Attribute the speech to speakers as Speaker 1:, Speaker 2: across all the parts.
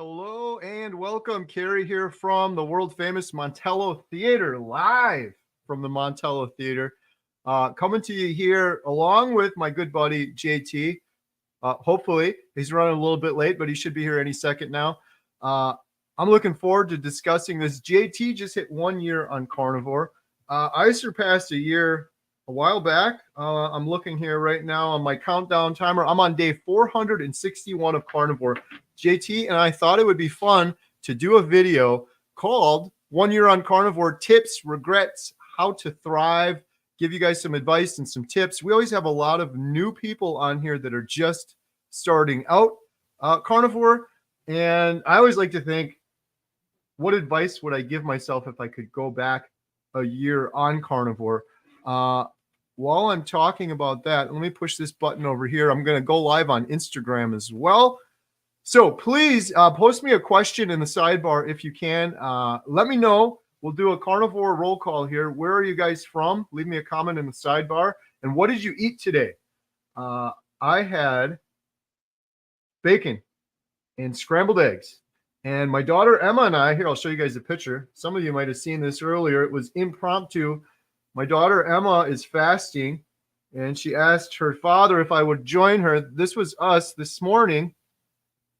Speaker 1: Hello and welcome. Carrie here from the world famous Montello Theater, live from the Montello Theater. Coming to you here along with my good buddy JT. Hopefully, he's running a little bit late, but he should be here any second now. I'm looking forward to discussing this. JT just hit 1 year on Carnivore. I surpassed a year a while back. I'm looking here right now on my countdown timer. I'm on day 461 of Carnivore. JT and I thought it would be fun to do a video called 1 Year on Carnivore, Tips, Regrets, How to Thrive, give you guys some advice and some tips. We always have a lot of new people on here that are just starting out Carnivore. And I always like to think, what advice would I give myself if I could go back a year on Carnivore? While I'm talking about that, let me push this button over here. I'm going to go live on Instagram as well. So please post me a question in the sidebar if you can. Let me know. We'll do a Carnivore roll call here. Where are you guys from? Leave me a comment in the sidebar. And what did you eat today? I had bacon and scrambled eggs. And my daughter Emma and I, here, I'll show you guys a picture. Some of you might have seen this earlier. It was impromptu. My daughter Emma is fasting, and she asked her father if I would join her. This was us this morning.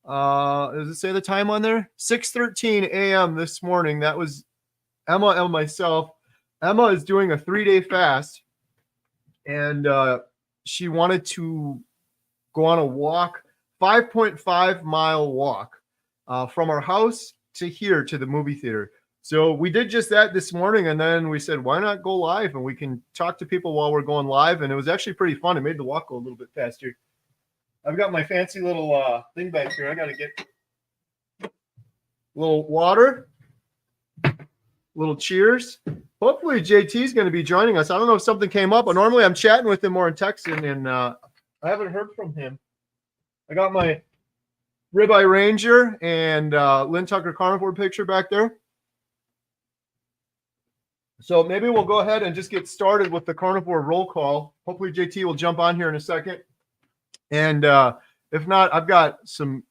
Speaker 1: Does it say the time on there? 6:13 a.m. this morning. That was Emma and myself. Emma is doing a 3-day fast, and she wanted to go on a walk, 5.5-mile walk from our house to here to the movie theater. So we did just that this morning, and then we said, why not go live? And we can talk to people while we're going live, and it was actually pretty fun. It made the walk go a little bit faster. I've got my fancy little thing back here. I got to get a little water, little cheers. Hopefully JT is going to be joining us. I don't know if something came up, but normally I'm chatting with him more in texting, and I haven't heard from him. I got my Ribeye Ranger and Lynn Tucker Carnivore picture back there. So maybe we'll go ahead and just get started with the Carnivore roll call. Hopefully JT will jump on here in a second. And if not, I've got some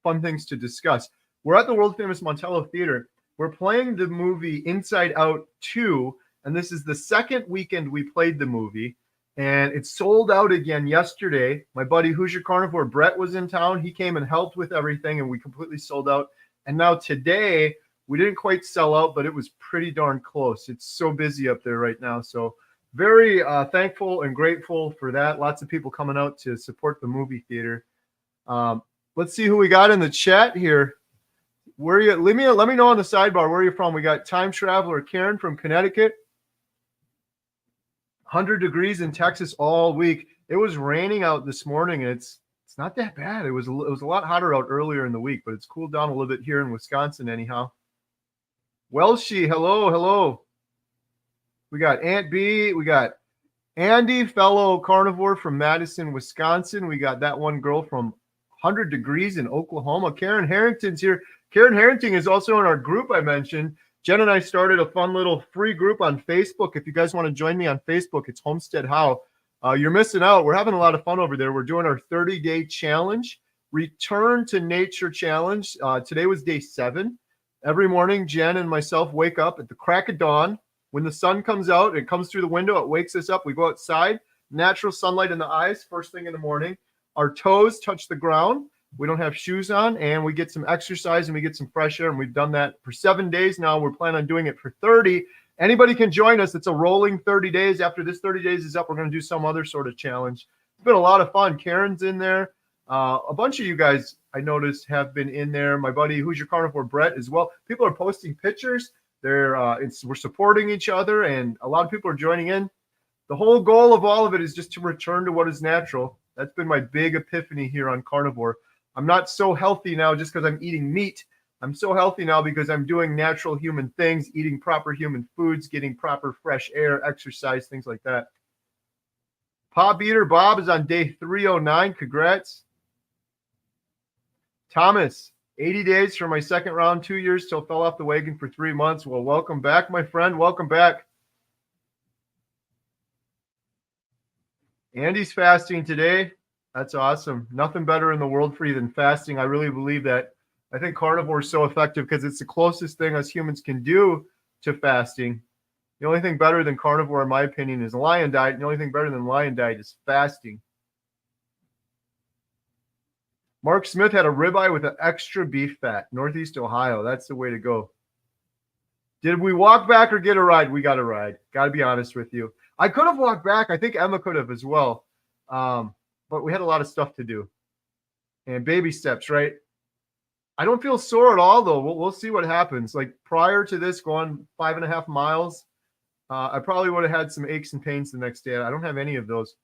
Speaker 1: fun things to discuss. We're at the world famous Montello Theater. We're playing the movie Inside Out 2, and this is the second weekend we played the movie, and it sold out again yesterday. My buddy Hoosier Carnivore, Brett, was in town. He came and helped with everything, and we completely sold out. And now today, we didn't quite sell out, but it was pretty darn close. It's so busy up there right now, so very thankful and grateful for that. Lots of people coming out to support the movie theater. Let's see who we got in the chat here. Where are you? Let me know on the sidebar where you're from. We got Time Traveler Karen from Connecticut. 100 degrees in Texas all week. It was raining out this morning, and it's not that bad. It was a lot hotter out earlier in the week, but it's cooled down a little bit here in Wisconsin anyhow. Welshie, hello. We got Aunt B. We got Andy, fellow carnivore from Madison, Wisconsin. We got that one girl from 100 degrees in Oklahoma. Karen Harrington's here. Karen Harrington is also in our group I mentioned. Jen and I started a fun little free group on Facebook. If you guys want to join me on Facebook, it's Homestead How. You're missing out. We're having a lot of fun over there. We're doing our 30-day challenge, Return to Nature challenge. Today was day 7. Every morning, Jen and myself wake up at the crack of dawn. When the sun comes out, it comes through the window, it wakes us up. We go outside, natural sunlight in the eyes, first thing in the morning. Our toes touch the ground. We don't have shoes on, and we get some exercise and we get some fresh air. And we've done that for 7 days now. We're planning on doing it for 30. Anybody can join us. It's a rolling 30 days. After this 30 days is up, we're going to do some other sort of challenge. It's been a lot of fun. Karen's in there. A bunch of you guys, I noticed, have been in there. My buddy Hoosier Carnivore, Brett, as well. People are posting pictures. We're supporting each other, and a lot of people are joining in. The whole goal of all of it is just to return to what is natural. That's been my big epiphany here on Carnivore. I'm not so healthy now just because I'm eating meat. I'm so healthy now because I'm doing natural human things, eating proper human foods, getting proper fresh air, exercise, things like that. Pop Eater Bob is on day 309. Congrats. Thomas, 80 days for my second round, 2 years till fell off the wagon for 3 months. Well, welcome back, my friend. Welcome back. Andy's fasting today. That's awesome. Nothing better in the world for you than fasting. I really believe that I think carnivore is so effective because it's the closest thing us humans can do to fasting. The only thing better than carnivore, in my opinion, is lion diet. And the only thing better than lion diet is fasting. Mark Smith had a ribeye with an extra beef fat. Northeast Ohio. That's the way to go. Did we walk back or get a ride? We got a ride. Got to be honest with you. I could have walked back. I think Emma could have as well. But we had a lot of stuff to do. And baby steps, right? I don't feel sore at all, though. We'll see what happens. Like prior to this going 5.5 miles, I probably would have had some aches and pains the next day. I don't have any of those.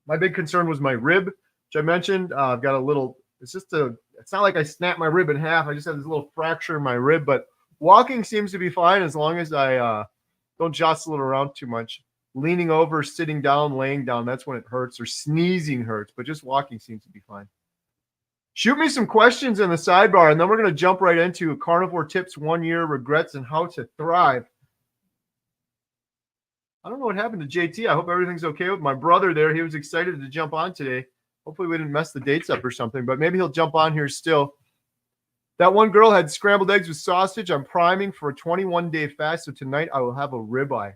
Speaker 1: My big concern was my rib, which I mentioned. I've got a little, it's not like I snapped my rib in half. I just have this little fracture in my rib, but walking seems to be fine as long as I don't jostle it around too much. Leaning over, sitting down, laying down, that's when it hurts, or sneezing hurts, but just walking seems to be fine. Shoot me some questions in the sidebar, and then we're going to jump right into carnivore tips, 1 year, regrets, and how to thrive. I don't know what happened to JT. I hope everything's okay with my brother there. He was excited to jump on today. Hopefully we didn't mess the dates up or something, but maybe he'll jump on here still. That one girl had scrambled eggs with sausage. I'm priming for a 21-day fast, so tonight I will have a ribeye.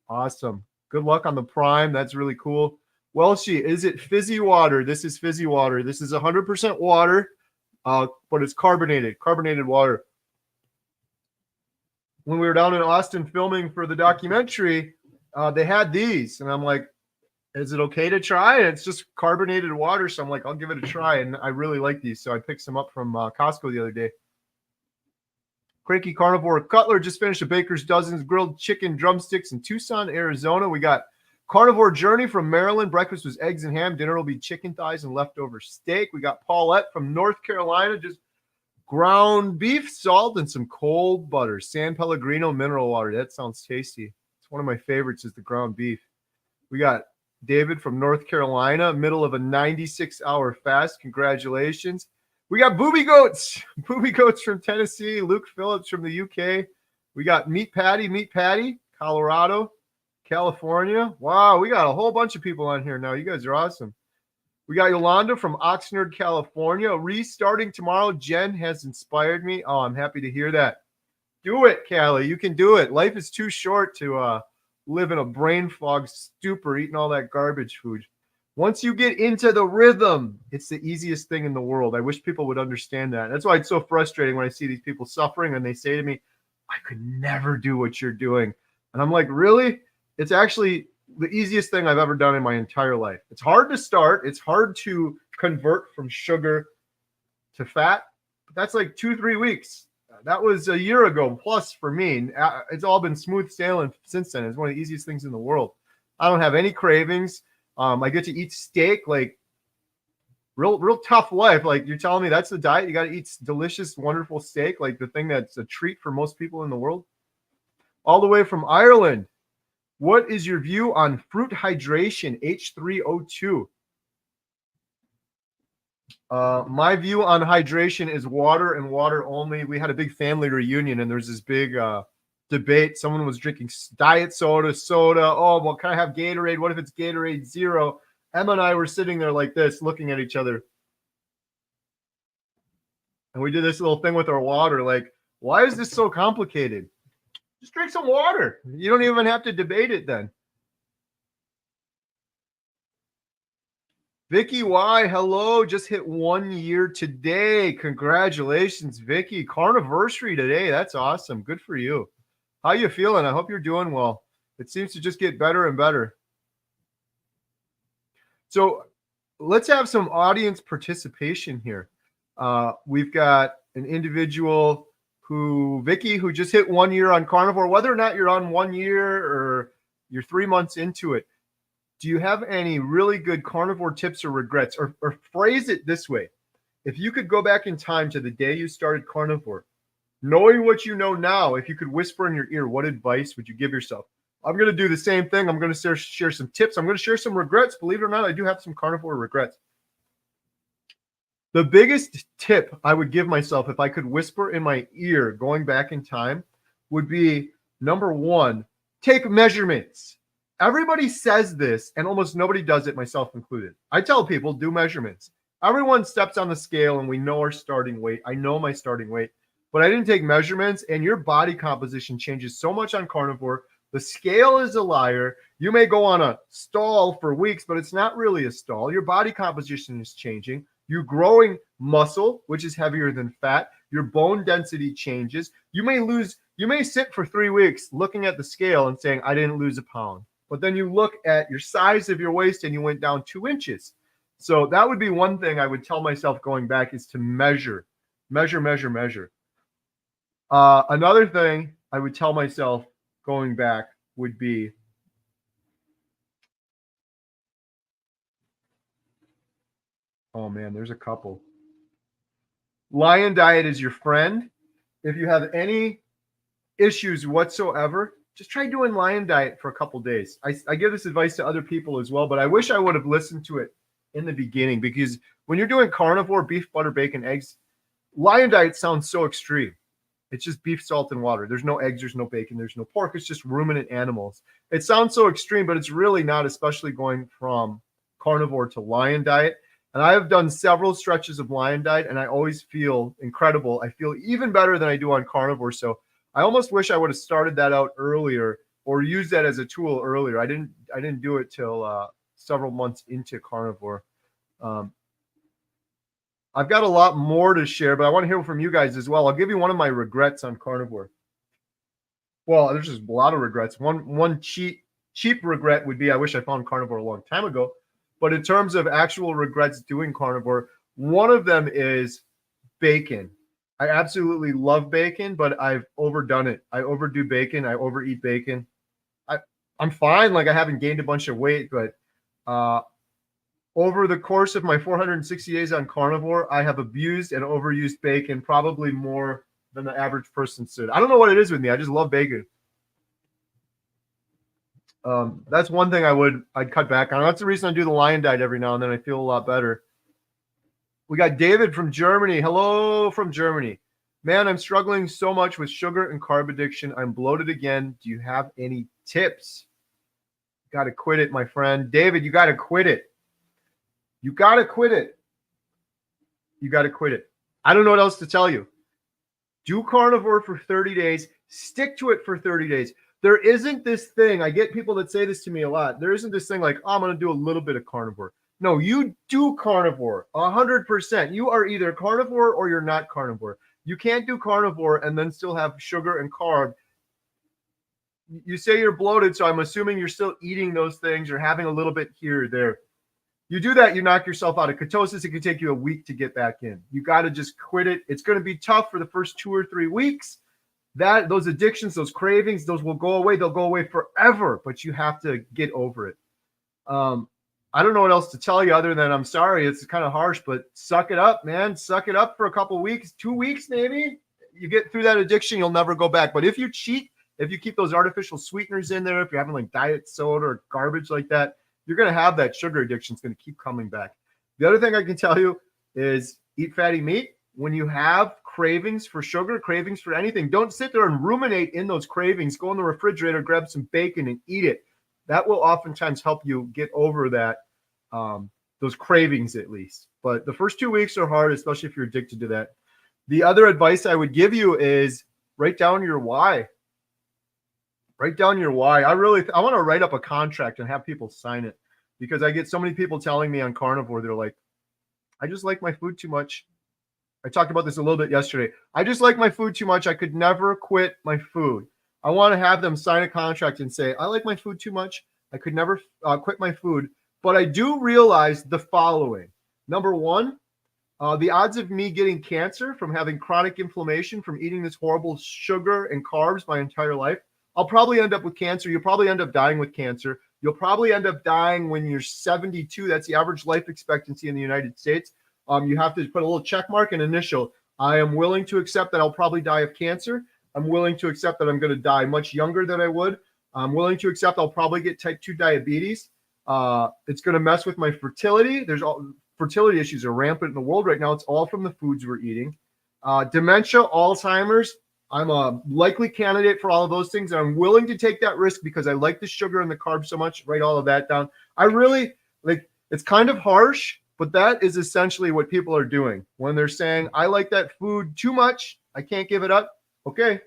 Speaker 1: Awesome. Good luck on the prime. That's really cool. Welshie, is it fizzy water? This is fizzy water. This is 100% water, but it's carbonated water. When we were down in Austin filming for the documentary, they had these, and I'm like, is it okay to try? And it's just carbonated water, so I'm like, I'll give it a try, and I really like these, so I picked some up from Costco the other day. Cranky Carnivore Cutler just finished a Baker's Dozens grilled chicken drumsticks in Tucson, Arizona. We got Carnivore Journey from Maryland. Breakfast was eggs and ham. Dinner will be chicken thighs and leftover steak. We got Paulette from North Carolina, just ground beef, salt, and some cold butter. San Pellegrino mineral water. That sounds tasty. It's one of my favorites is the ground beef. We got David from North Carolina, middle of a 96-hour fast. Congratulations. We got Booby Goats from Tennessee. Luke Phillips from the UK. We got Meat Patty, Colorado, California. Wow, we got a whole bunch of people on here now. You guys are awesome. We got Yolanda from Oxnard, California. Restarting tomorrow. Jen has inspired me. Oh, I'm happy to hear that. Do it, Callie. You can do it. Life is too short to live in a brain fog stupor eating all that garbage food. Once you get into the rhythm, it's the easiest thing in the world. I wish people would understand that. That's why it's so frustrating when I see these people suffering and they say to me, I could never do what you're doing. And I'm like, really? It's actually the easiest thing I've ever done in my entire life. It's hard to start. It's hard to convert from sugar to fat. But that's like 2-3 weeks. That was a year ago plus for me. It's all been smooth sailing since then. It's one of the easiest things in the world. I don't have any cravings. I get to eat steak, like real tough life. Like you're telling me that's the diet. You got to eat delicious, wonderful steak, like the thing that's a treat for most people in the world. All the way from Ireland. What is your view on fruit hydration, H3O2? My view on hydration is water and water only. We had a big family reunion and there's this big debate. Someone was drinking diet soda. Oh, well, can I have Gatorade? What if it's Gatorade Zero? Emma and I were sitting there like this, looking at each other. And we did this little thing with our water. Like, why is this so complicated? Just drink some water. You don't even have to debate it then. Vicky Y, hello. Just hit 1 year today. Congratulations, Vicky. Carniversary today. That's awesome. Good for you. How you feeling? I hope you're doing well. It seems to just get better and better. So let's have some audience participation here. We've got an individual Vicky, who just hit 1 year on carnivore. Whether or not you're on 1 year or you're 3 months into it, do you have any really good carnivore tips or regrets? Or phrase it this way. If you could go back in time to the day you started carnivore, knowing what you know now, if you could whisper in your ear, what advice would you give yourself? I'm going to do the same thing. I'm going to share some tips. I'm going to share some regrets. Believe it or not, I do have some carnivore regrets. The biggest tip I would give myself if I could whisper in my ear going back in time would be, number one, take measurements. Everybody says this, and almost nobody does it, myself included. I tell people, do measurements. everyone steps on the scale and we know our starting weight. I know my starting weight, but I didn't take measurements, and your body composition changes so much on carnivore. The scale is a liar. You may go on a stall for weeks, but it's not really a stall. Your body composition is changing. You're growing muscle, which is heavier than fat. Your bone density changes. You may sit for 3 weeks looking at the scale and saying, I didn't lose a pound. But then you look at your size of your waist and you went down 2 inches. So that would be one thing I would tell myself going back, is to measure. Another thing I would tell myself going back would be, oh man, there's a couple. Lion Diet is your friend. If you have any issues whatsoever, just try doing Lion Diet for a couple days. I give this advice to other people as well, but I wish I would have listened to it in the beginning, because when you're doing carnivore, beef, butter, bacon, eggs, Lion Diet sounds so extreme. It's just beef, salt, and water. There's no eggs, there's no bacon, there's no pork. It's just ruminant animals. It sounds so extreme, but it's really not, especially going from carnivore to Lion Diet. And I have done several stretches of Lion Diet, and I always feel incredible. I feel even better than I do on carnivore. So I almost wish I would have started that out earlier, or used that as a tool earlier. I didn't do it till several months into carnivore. I've got a lot more to share, but I want to hear from you guys as well. I'll give you one of my regrets on carnivore. Well, there's just a lot of regrets. One cheap regret would be, I wish I found carnivore a long time ago. But in terms of actual regrets doing carnivore, one of them is bacon. I absolutely love bacon, but I've overdone it. I overdo bacon. I overeat bacon. I'm fine. Like, I haven't gained a bunch of weight, but over the course of my 460 days on carnivore, I have abused and overused bacon probably more than the average person should. I don't know what it is with me. I just love bacon. That's one thing I'd cut back on. That's the reason I do the Lion Diet every now and then. I feel a lot better. We got David from Germany. Hello from Germany. Man, I'm struggling so much with sugar and carb addiction. I'm bloated again. Do you have any tips? Got to quit it, my friend. David, you got to quit it. You got to quit it. You got to quit it. I don't know what else to tell you. Do carnivore for 30 days. Stick to it for 30 days. There isn't this thing. I get people that say this to me a lot. There isn't this thing like, oh, I'm going to do a little bit of carnivore. No, you do carnivore 100%. You are either carnivore or you're not carnivore. You can't do carnivore and then still have sugar and carb. You say you're bloated, so I'm assuming you're still eating those things. You're having a little bit here or there. You do that, you knock yourself out of ketosis. It can take you a week to get back in. You got to just quit it. It's going to be tough for the first 2 or 3 weeks. Those addictions, those cravings, those will go away. They'll go away forever, but you have to get over it. I don't know what else to tell you other than I'm sorry. It's kind of harsh, but suck it up, man. Suck it up for a couple weeks, 2 weeks maybe. You get through that addiction, you'll never go back. But if you cheat, if you keep those artificial sweeteners in there, if you're having like diet soda or garbage like that, you're going to have that sugar addiction. It's going to keep coming back. The other thing I can tell you is eat fatty meat. When you have cravings for sugar, cravings for anything, don't sit there and ruminate in those cravings. Go in the refrigerator, grab some bacon and eat it. That will oftentimes help you get over that, those cravings at least. But the first 2 weeks are hard, especially if you're addicted to that. The other advice I would give you is write down your why. Write down your why. I want to write up a contract and have people sign it, because I get so many people telling me on carnivore, they're like, I just like my food too much. I talked about this a little bit yesterday. I just like my food too much. I could never quit my food. I want to have them sign a contract and say, I like my food too much. I could never quit my food. But I do realize the following. Number one, the odds of me getting cancer from having chronic inflammation from eating this horrible sugar and carbs my entire life, I'll probably end up with cancer. You'll probably end up dying with cancer. You'll probably end up dying when you're 72. That's the average life expectancy in the United States. You have to put a little check mark and initial. I am willing to accept that I'll probably die of cancer. I'm willing to accept that I'm going to die much younger than I would. I'm willing to accept I'll probably get type 2 diabetes. It's going to mess with my fertility. Fertility issues are rampant in the world right now. It's all from the foods we're eating. Dementia, Alzheimer's. I'm a likely candidate for all of those things. And I'm willing to take that risk because I like the sugar and the carbs so much. Write all of that down. I really like, it's kind of harsh, But that is essentially what people are doing when they're saying, I like that food too much. I can't give it up. Okay.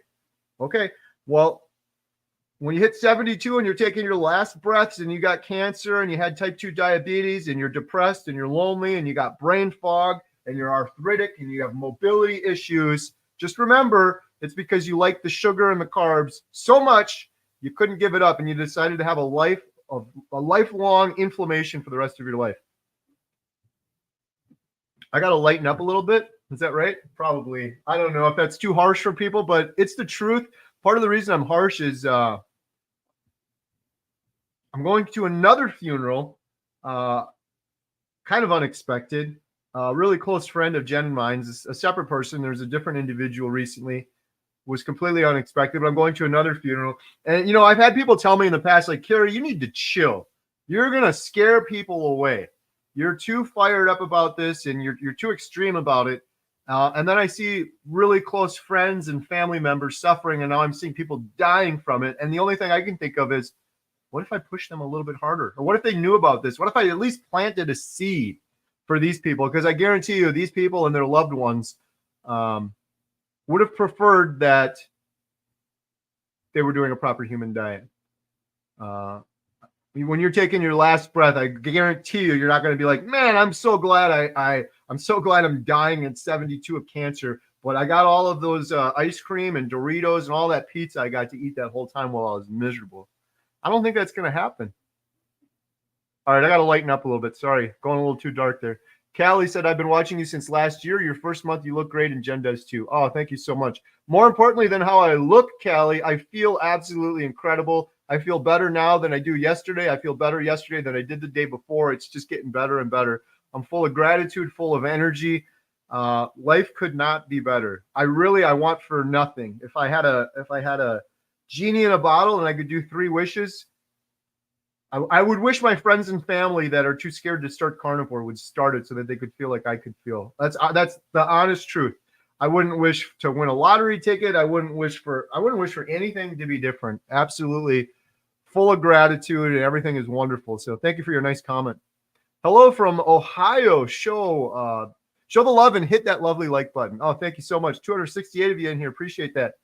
Speaker 1: Well, when you hit 72 and you're taking your last breaths and you got cancer and you had type 2 diabetes and you're depressed and you're lonely and you got brain fog and you're arthritic and you have mobility issues, just remember it's because you like the sugar and the carbs so much you couldn't give it up and you decided to have a lifelong inflammation for the rest of your life. I got to lighten up a little bit. Is that right? Probably. I don't know if that's too harsh for people, but it's the truth. Part of the reason I'm harsh is I'm going to another funeral, kind of unexpected. A really close friend of Jen and mine's, a separate person. There's a different individual recently. Was completely unexpected, but I'm going to another funeral. And, I've had people tell me in the past, like, Carrie, you need to chill. You're going to scare people away. You're too fired up about this and you're too extreme about it. And then I see really close friends and family members suffering, and now I'm seeing people dying from it. And the only thing I can think of is, what if I push them a little bit harder? Or what if they knew about this? What if I at least planted a seed for these people? Because I guarantee you, these people and their loved ones would have preferred that they were doing a proper human diet. When you're taking your last breath, I guarantee you're not going to be like, man, I'm so glad I'm so glad I'm dying at 72 of cancer, but I got all of those ice cream and Doritos and all that pizza I got to eat that whole time while I was miserable. I don't think that's going to happen. All right, I got to lighten up a little bit. Sorry, going a little too dark there. Callie said, I've been watching you since last year. Your first month, you look great, and Jen does too. Oh, thank you so much. More importantly than how I look, Callie, I feel absolutely incredible. I feel better now than I do yesterday. I feel better yesterday than I did the day before. It's just getting better and better. I'm full of gratitude, full of energy. Life could not be better. I want for nothing. If I had a genie in a bottle and I could do 3 wishes, I would wish my friends and family that are too scared to start Carnivore would start it so that they could feel like I could feel. That's the honest truth. I wouldn't wish to win a lottery ticket. I wouldn't wish for anything to be different. Absolutely full of gratitude and everything is wonderful. So thank you for your nice comment. Hello from Ohio. Show the love and hit that lovely like button. Oh, thank you so much. 268 of you in here. Appreciate that.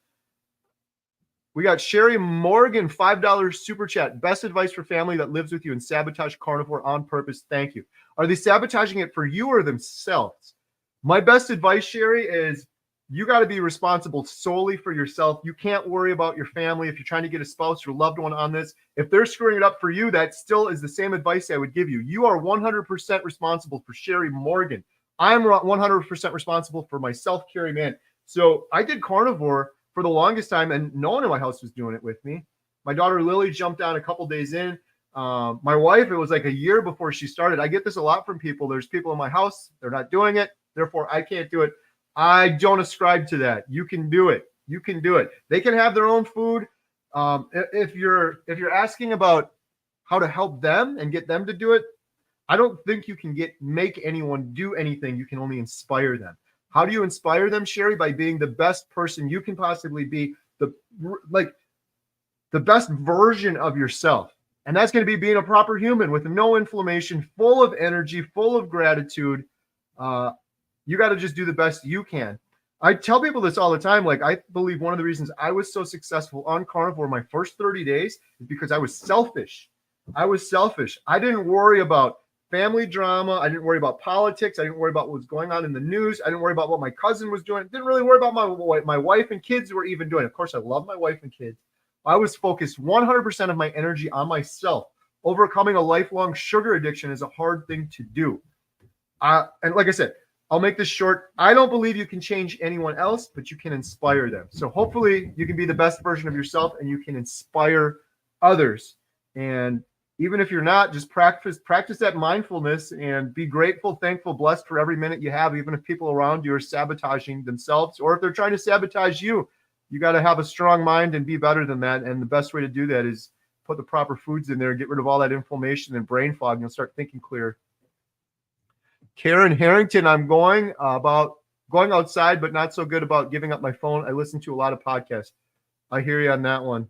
Speaker 1: We got Sherry Morgan, $5 super chat. Best advice for family that lives with you and sabotage Carnivore on purpose. Thank you. Are they sabotaging it for you or themselves? My best advice, Sherry, is you got to be responsible solely for yourself. You can't worry about your family. If you're trying to get a spouse or loved one on this, if they're screwing it up for you, that still is the same advice I would give you. You are 100% responsible for Sherry Morgan. I'm 100% responsible for myself, Carrie Mann. So I did Carnivore for the longest time, and no one in my house was doing it with me. My daughter Lily jumped on a couple days in. My wife, it was like a year before she started. I get this a lot from people. There's people in my house, they're not doing it, therefore I can't do it. I don't ascribe to that. You can do it. You can do it. They can have their own food. If you're asking about how to help them and get them to do it, I don't think you can make anyone do anything. You can only inspire them. How do you inspire them, Sherry? By being the best person you can possibly be, the best version of yourself. And that's going to be being a proper human with no inflammation, full of energy, full of gratitude. You got to just do the best you can. I tell people this all the time. Like, I believe one of the reasons I was so successful on Carnivore my first 30 days is because I was selfish. I didn't worry about family drama. I didn't worry about politics. I didn't worry about what was going on in the news. I didn't worry about what my cousin was doing. I didn't really worry about my wife and kids were even doing. Of course, I love my wife and kids. I was focused 100% of my energy on myself. Overcoming a lifelong sugar addiction is a hard thing to do. And like I said, I'll make this short. I don't believe you can change anyone else, but you can inspire them. So hopefully you can be the best version of yourself and you can inspire others. And even if you're not, just practice that mindfulness and be grateful, thankful, blessed for every minute you have, even if people around you are sabotaging themselves or if they're trying to sabotage you. You got to have a strong mind and be better than that. And the best way to do that is put the proper foods in there, get rid of all that inflammation and brain fog, and you'll start thinking clear. Karen Harrington, I'm going outside, but not so good about giving up my phone. I listen to a lot of podcasts. I hear you on that one.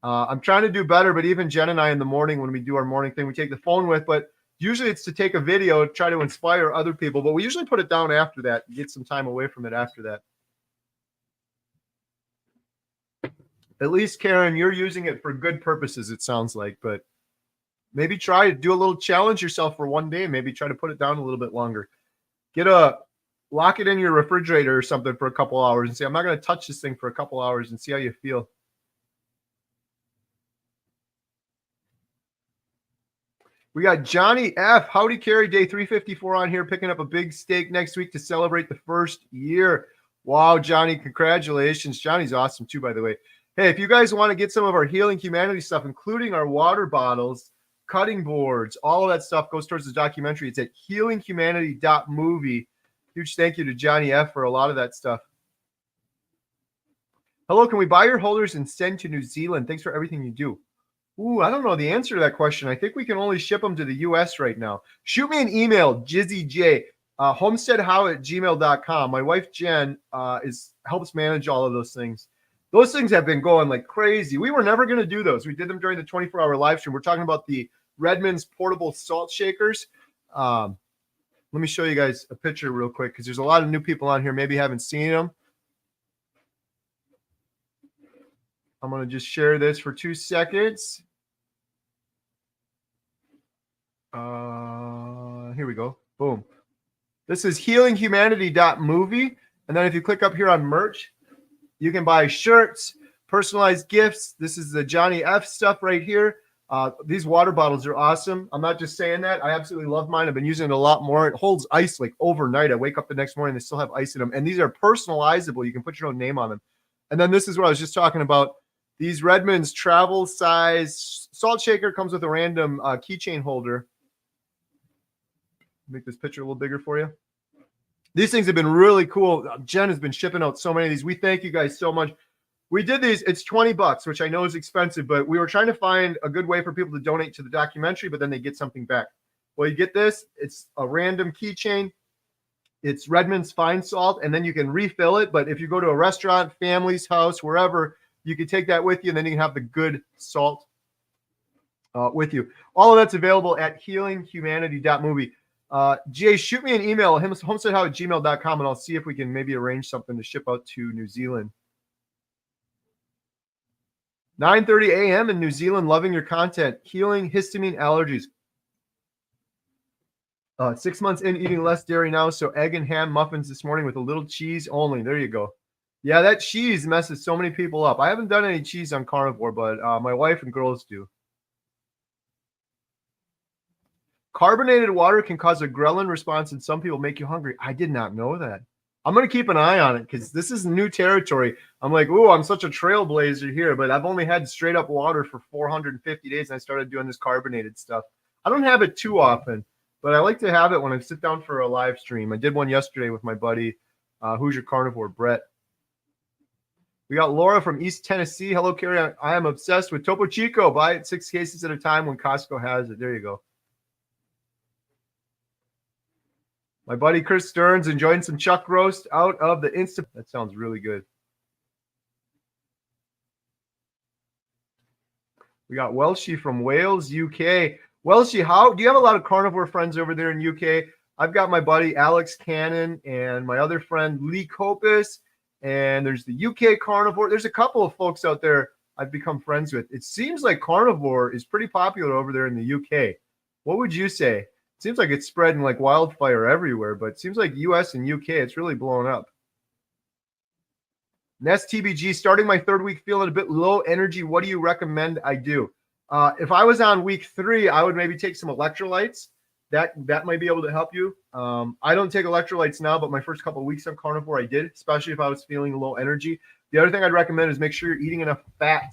Speaker 1: I'm trying to do better, but even Jen and I in the morning, when we do our morning thing, we take the phone with, but Usually it's to take a video, try to inspire other people, but we usually put it down after that, get some time away from it after that. At least, Karen, you're using it for good purposes, it sounds like, but maybe try to do a little challenge yourself for one day. Maybe try to put it down a little bit longer. Lock it in your refrigerator or something for a couple hours and say, I'm not going to touch this thing for a couple hours and see how you feel. We got Johnny F. Howdy, Carrie. Day 354 on here, picking up a big steak next week to celebrate the first year. Wow, Johnny, congratulations. Johnny's awesome too, by the way. Hey, if you guys want to get some of our Healing Humanity stuff, including our water bottles, cutting boards, all of that stuff goes towards the documentary. It's at healinghumanity.movie. Huge thank you to Johnny F. for a lot of that stuff. Hello, can we buy your holders and send to New Zealand? Thanks for everything you do. Ooh, I don't know the answer to that question. I think we can only ship them to the U.S. right now. Shoot me an email, JizzyJ, homesteadhow@gmail.com. My wife, Jen, helps manage all of those things. Those things have been going like crazy. We were never going to do those. We did them during the 24-hour live stream. We're talking about the Redmond's portable salt shakers. Let me show you guys a picture real quick because there's a lot of new people on here maybe haven't seen them. I'm going to just share this for 2 seconds. Here we go. Boom. This is healinghumanity.movie. And then if you click up here on merch, you can buy shirts, personalized gifts. This is the Johnny F stuff right here. These water bottles are awesome. I'm not just saying that. I absolutely love mine. I've been using it a lot more. It holds ice like overnight. I wake up the next morning, they still have ice in them. And these are personalizable. You can put your own name on them. And then this is what I was just talking about. These Redmond's travel size salt shaker comes with a random keychain holder. Make this picture a little bigger for you. These things have been really cool. Jen has been shipping out so many of these. We thank you guys so much. We did these. It's $20, which I know is expensive, but we were trying to find a good way for people to donate to the documentary, but then they get something back. Well, you get this. It's a random keychain. It's Redmond's fine salt, and then you can refill it. But if you go to a restaurant, family's house, wherever, you can take that with you, and then you can have the good salt with you. All of that's available at healinghumanity.movie. Jay, shoot me an email, homesteadhow@gmail.com, and I'll see if we can maybe arrange something to ship out to New Zealand. 9:30 a.m. in New Zealand, loving your content. Healing histamine allergies. 6 months in, eating less dairy now, so egg and ham muffins this morning with a little cheese only. There you go. Yeah, that cheese messes so many people up. I haven't done any cheese on Carnivore, but my wife and girls do. Carbonated water can cause a ghrelin response, and some people make you hungry. I did not know that. I'm going to keep an eye on it because this is new territory. I'm like, ooh, I'm such a trailblazer here, but I've only had straight up water for 450 days, and I started doing this carbonated stuff. I don't have it too often, but I like to have it when I sit down for a live stream. I did one yesterday with my buddy, Who's Your Carnivore, Brett. We got Laura from East Tennessee. Hello, Carrie. I am obsessed with Topo Chico. Buy it 6 cases at a time when Costco has it. There you go. My buddy Chris Stearns enjoying some chuck roast out of the Insta. That sounds really good. We got Welshie from Wales, UK. Welshie, do you have a lot of carnivore friends over there in UK? I've got my buddy Alex Cannon and my other friend Lee Copus, and there's the UK carnivore. There's a couple of folks out there I've become friends with. It seems like carnivore is pretty popular over there in the UK. What would you say? Seems like it's spreading like wildfire everywhere, but it seems like US and UK, it's really blowing up. Nest TBG, starting my 3rd week feeling a bit low energy. What do you recommend I do? If I was on week 3, I would maybe take some electrolytes. That might be able to help you. I don't take electrolytes now, but my first couple of weeks on Carnivore, I did, especially if I was feeling low energy. The other thing I'd recommend is make sure you're eating enough fat.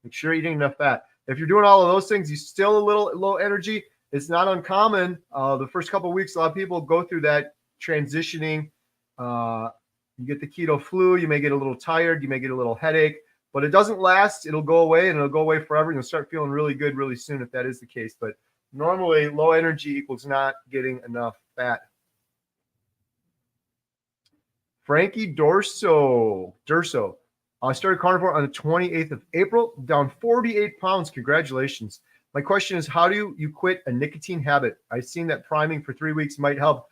Speaker 1: Make sure you're eating enough fat. If you're doing all of those things, you're still a little low energy. It's not uncommon. The first couple of weeks, a lot of people go through that transitioning. You get the keto flu. You may get a little tired. You may get a little headache, but it doesn't last. It'll go away, and it'll go away forever. You'll start feeling really good really soon if that is the case. But normally, low energy equals not getting enough fat. Frankie Durso. I started Carnivore on the 28th of April, down 48 pounds. Congratulations. My question is, how do you quit a nicotine habit? I've seen that priming for 3 weeks might help.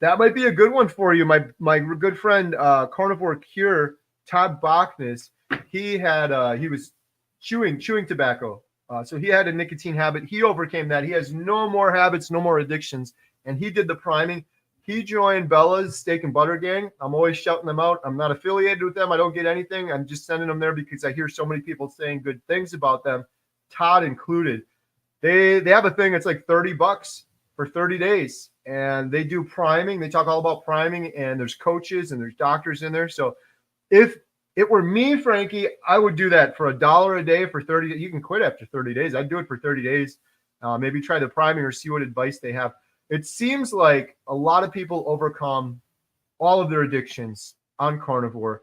Speaker 1: That might be a good one for you. My good friend, Carnivore Cure, Todd Bachnes, he was chewing tobacco. So he had a nicotine habit. He overcame that. He has no more habits, no more addictions. And he did the priming. He joined Bella's Steak and Butter Gang. I'm always shouting them out. I'm not affiliated with them. I don't get anything. I'm just sending them there because I hear so many people saying good things about them, Todd included. They have a thing. It's like $30 for 30 days. And they do priming. They talk all about priming. And there's coaches and there's doctors in there. So if it were me, Frankie, I would do that for $1 a day for 30 days. You can quit after 30 days. I'd do it for 30 days. Maybe try the priming or see what advice they have. It seems like a lot of people overcome all of their addictions on carnivore.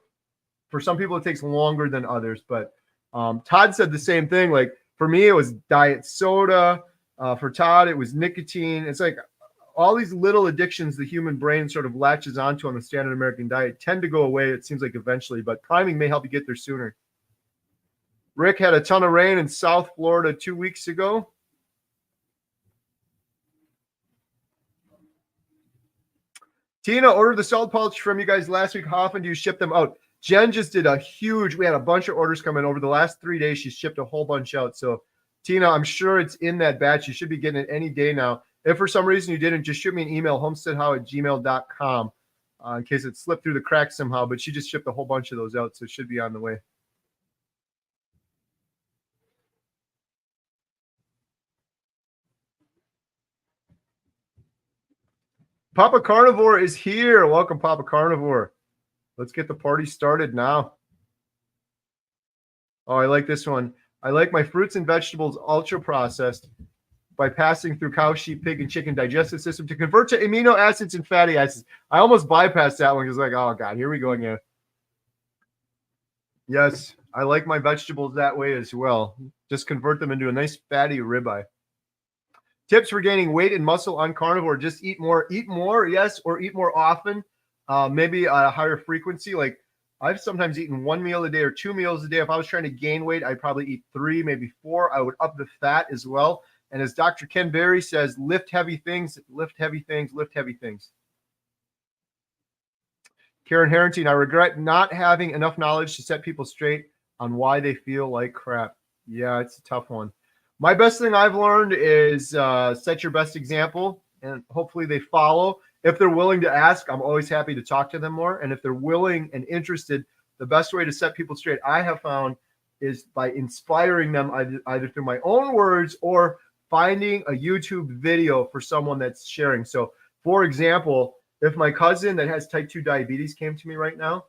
Speaker 1: For some people, it takes longer than others. But Todd said the same thing. Like for me, it was diet soda. For Todd, it was nicotine. It's like all these little addictions the human brain sort of latches onto on the standard American diet tend to go away, it seems like eventually, but priming may help you get there sooner. Rick had a ton of rain in South Florida 2 weeks ago. Tina, ordered the salt pouch from you guys last week. How often do you ship them out? Jen just did we had a bunch of orders come in over the last 3 days. She shipped a whole bunch out. So Tina, I'm sure it's in that batch. You should be getting it any day now. If for some reason you didn't, just shoot me an email, homesteadhow@gmail.com, in case it slipped through the cracks somehow. But she just shipped a whole bunch of those out, so it should be on the way. Papa Carnivore is here. Welcome, Papa Carnivore. Let's get the party started now. Oh, I like this one. I like my fruits and vegetables ultra processed by passing through cow, sheep, pig, and chicken digestive system to convert to amino acids and fatty acids. I almost bypassed that one because like, oh God, here we go again. Yes, I like my vegetables that way as well. Just convert them into a nice fatty ribeye. Tips for gaining weight and muscle on carnivore: just eat more, yes, or eat more often. Maybe a higher frequency. Like I've sometimes eaten 1 meal a day or 2 meals a day. If I was trying to gain weight, I'd probably eat 3, maybe 4. I would up the fat as well. And as Dr. Ken Berry says, lift heavy things, lift heavy things, lift heavy things. Karen Harrington, I regret not having enough knowledge to set people straight on why they feel like crap. Yeah, it's a tough one. My best thing I've learned is set your best example, and hopefully they follow. If they're willing to ask, I'm always happy to talk to them more. And if they're willing and interested, the best way to set people straight, I have found, is by inspiring them either through my own words or finding a YouTube video for someone that's sharing. So, for example, if my cousin that has type 2 diabetes came to me right now,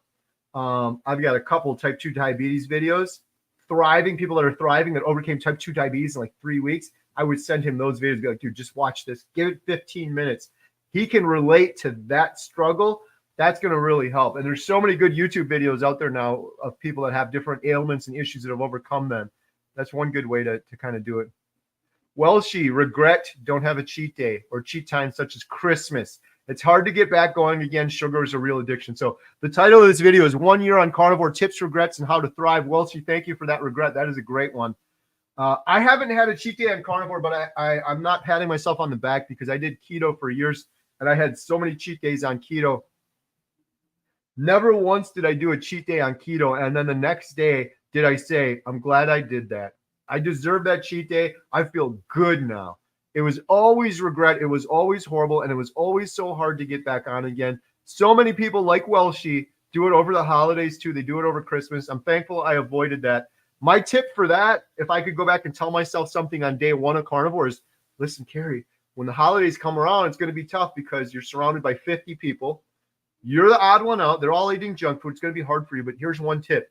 Speaker 1: I've got a couple type 2 diabetes videos, people that are thriving that overcame type 2 diabetes in like 3 weeks. I would send him those videos, be like, dude, just watch this. Give it 15 minutes. He can relate to that struggle. That's going to really help. And there's so many good YouTube videos out there now of people that have different ailments and issues that have overcome them. That's one good way to kind of do it. Welshie, regret, don't have a cheat day or cheat time such as Christmas. It's hard to get back going again. Sugar is a real addiction. So the title of this video is 1 Year on Carnivore, Tips, Regrets, and How to Thrive. Welshie, thank you for that regret. That is a great one. I haven't had a cheat day on carnivore, but I'm not patting myself on the back because I did keto for years and I had so many cheat days on keto. Never once did I do a cheat day on keto. And then the next day, did I say, I'm glad I did that. I deserve that cheat day. I feel good now. It was always regret. It was always horrible. And it was always so hard to get back on again. So many people like Welshie do it over the holidays too. They do it over Christmas. I'm thankful I avoided that. My tip for that, if I could go back and tell myself something on day 1 of carnivore, is listen, Carrie, when the holidays come around, it's going to be tough because you're surrounded by 50 people. You're the odd one out. They're all eating junk food. It's going to be hard for you. But here's one tip.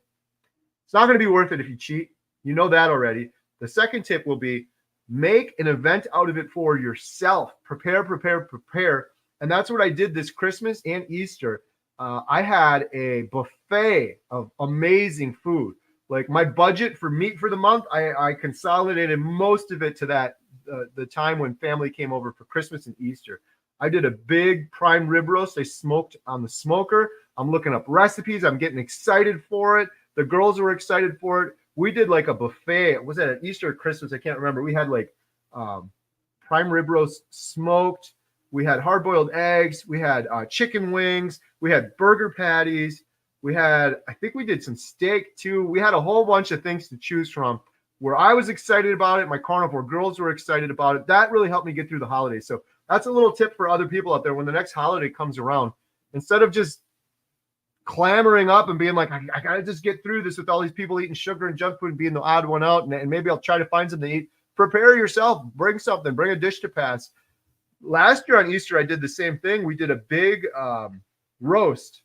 Speaker 1: It's not going to be worth it if you cheat. You know that already. The second tip will be make an event out of it for yourself. Prepare. And that's what I did this Christmas and Easter. I had a buffet of amazing food. Like my budget for meat for the month, I consolidated most of it to that the time when family came over for Christmas and Easter. I did a big prime rib roast. I smoked on the smoker. I'm looking up recipes. I'm getting excited for it. The girls were excited for it. We did like a buffet. Was that at Easter or Christmas? I can't remember. We had like prime rib roast smoked. We had hard-boiled eggs. We had chicken wings. We had burger patties. We had, I think we did some steak too. We had a whole bunch of things to choose from where I was excited about it. My Carnivore girls were excited about it. That really helped me get through the holidays. So that's a little tip for other people out there. When the next holiday comes around, instead of just clamoring up and being like, I got to just get through this with all these people eating sugar and junk food and being the odd one out, and maybe I'll try to find something to eat. Prepare yourself. Bring something. Bring a dish to pass. Last year on Easter, I did the same thing. We did a big roast.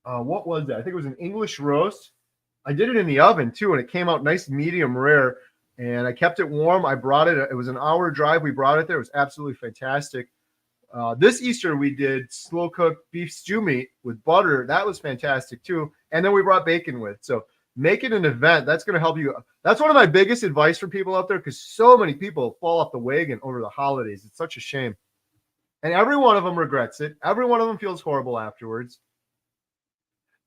Speaker 1: What was that? I think it was an English roast. I did it in the oven too, and it came out nice medium rare. And I kept it warm. I brought it. It was an hour drive. We brought it there. It was absolutely fantastic. This Easter, we did slow cooked beef stew meat with butter. That was fantastic too. And then we brought bacon with. So make it an event. That's going to help you. That's one of my biggest advice for people out there, because so many people fall off the wagon over the holidays. It's such a shame. And every one of them regrets it. Every one of them feels horrible afterwards.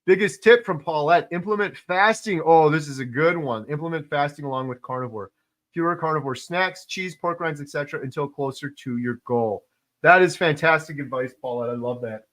Speaker 1: Biggest tip from Paulette: implement fasting. Oh, this is a good one. Implement fasting along with carnivore. Fewer carnivore snacks, cheese, pork rinds, etc. until closer to your goal. That is fantastic advice, Paulette. I love that.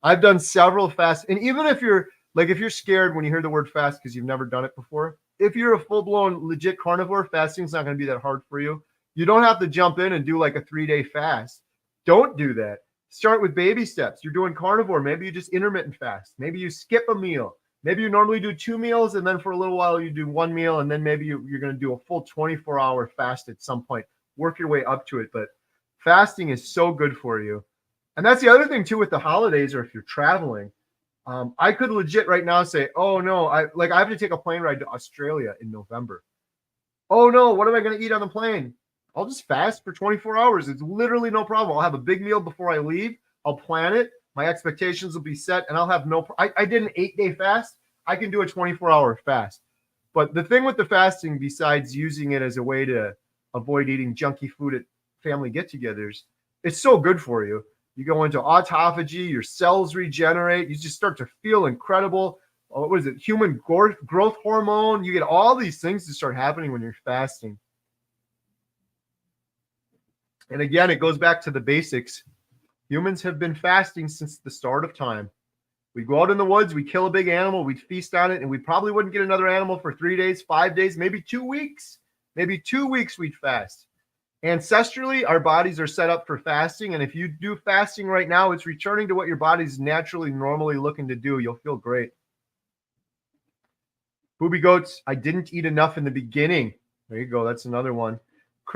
Speaker 1: I've done several fasts. And even if you're scared when you hear the word fast because you've never done it before, if you're a full-blown legit carnivore, fasting's not going to be that hard for you. You don't have to jump in and do like a 3-day fast. Don't do that. Start with baby steps. You're doing carnivore. Maybe you just intermittent fast. Maybe you skip a meal. Maybe you normally do 2 meals, and then for a little while you do 1 meal, and then maybe you're going to do a full 24-hour fast at some point. Work your way up to it. But fasting is so good for you. And that's the other thing too with the holidays, or if you're traveling. I could legit right now say, oh no, I have to take a plane ride to Australia in November. Oh no, what am I going to eat on the plane? I'll just fast for 24 hours. It's literally no problem. I'll have a big meal before I leave. I'll plan it. My expectations will be set, and I'll have I did an 8-day fast. I can do a 24-hour fast. But the thing with the fasting, besides using it as a way to avoid eating junky food at family get-togethers, it's so good for you. You go into autophagy, your cells regenerate. You just start to feel incredible. What is it? Human growth hormone. You get all these things to start happening when you're fasting. And again, it goes back to the basics. Humans have been fasting since the start of time. We go out in the woods, we kill a big animal, we'd feast on it, and we probably wouldn't get another animal for 3 days, 5 days, maybe 2 weeks. Maybe 2 weeks we'd fast. Ancestrally, our bodies are set up for fasting, and if you do fasting right now, it's returning to what your body's naturally, normally looking to do. You'll feel great. Booby Goats, I didn't eat enough in the beginning. There you go. That's another one.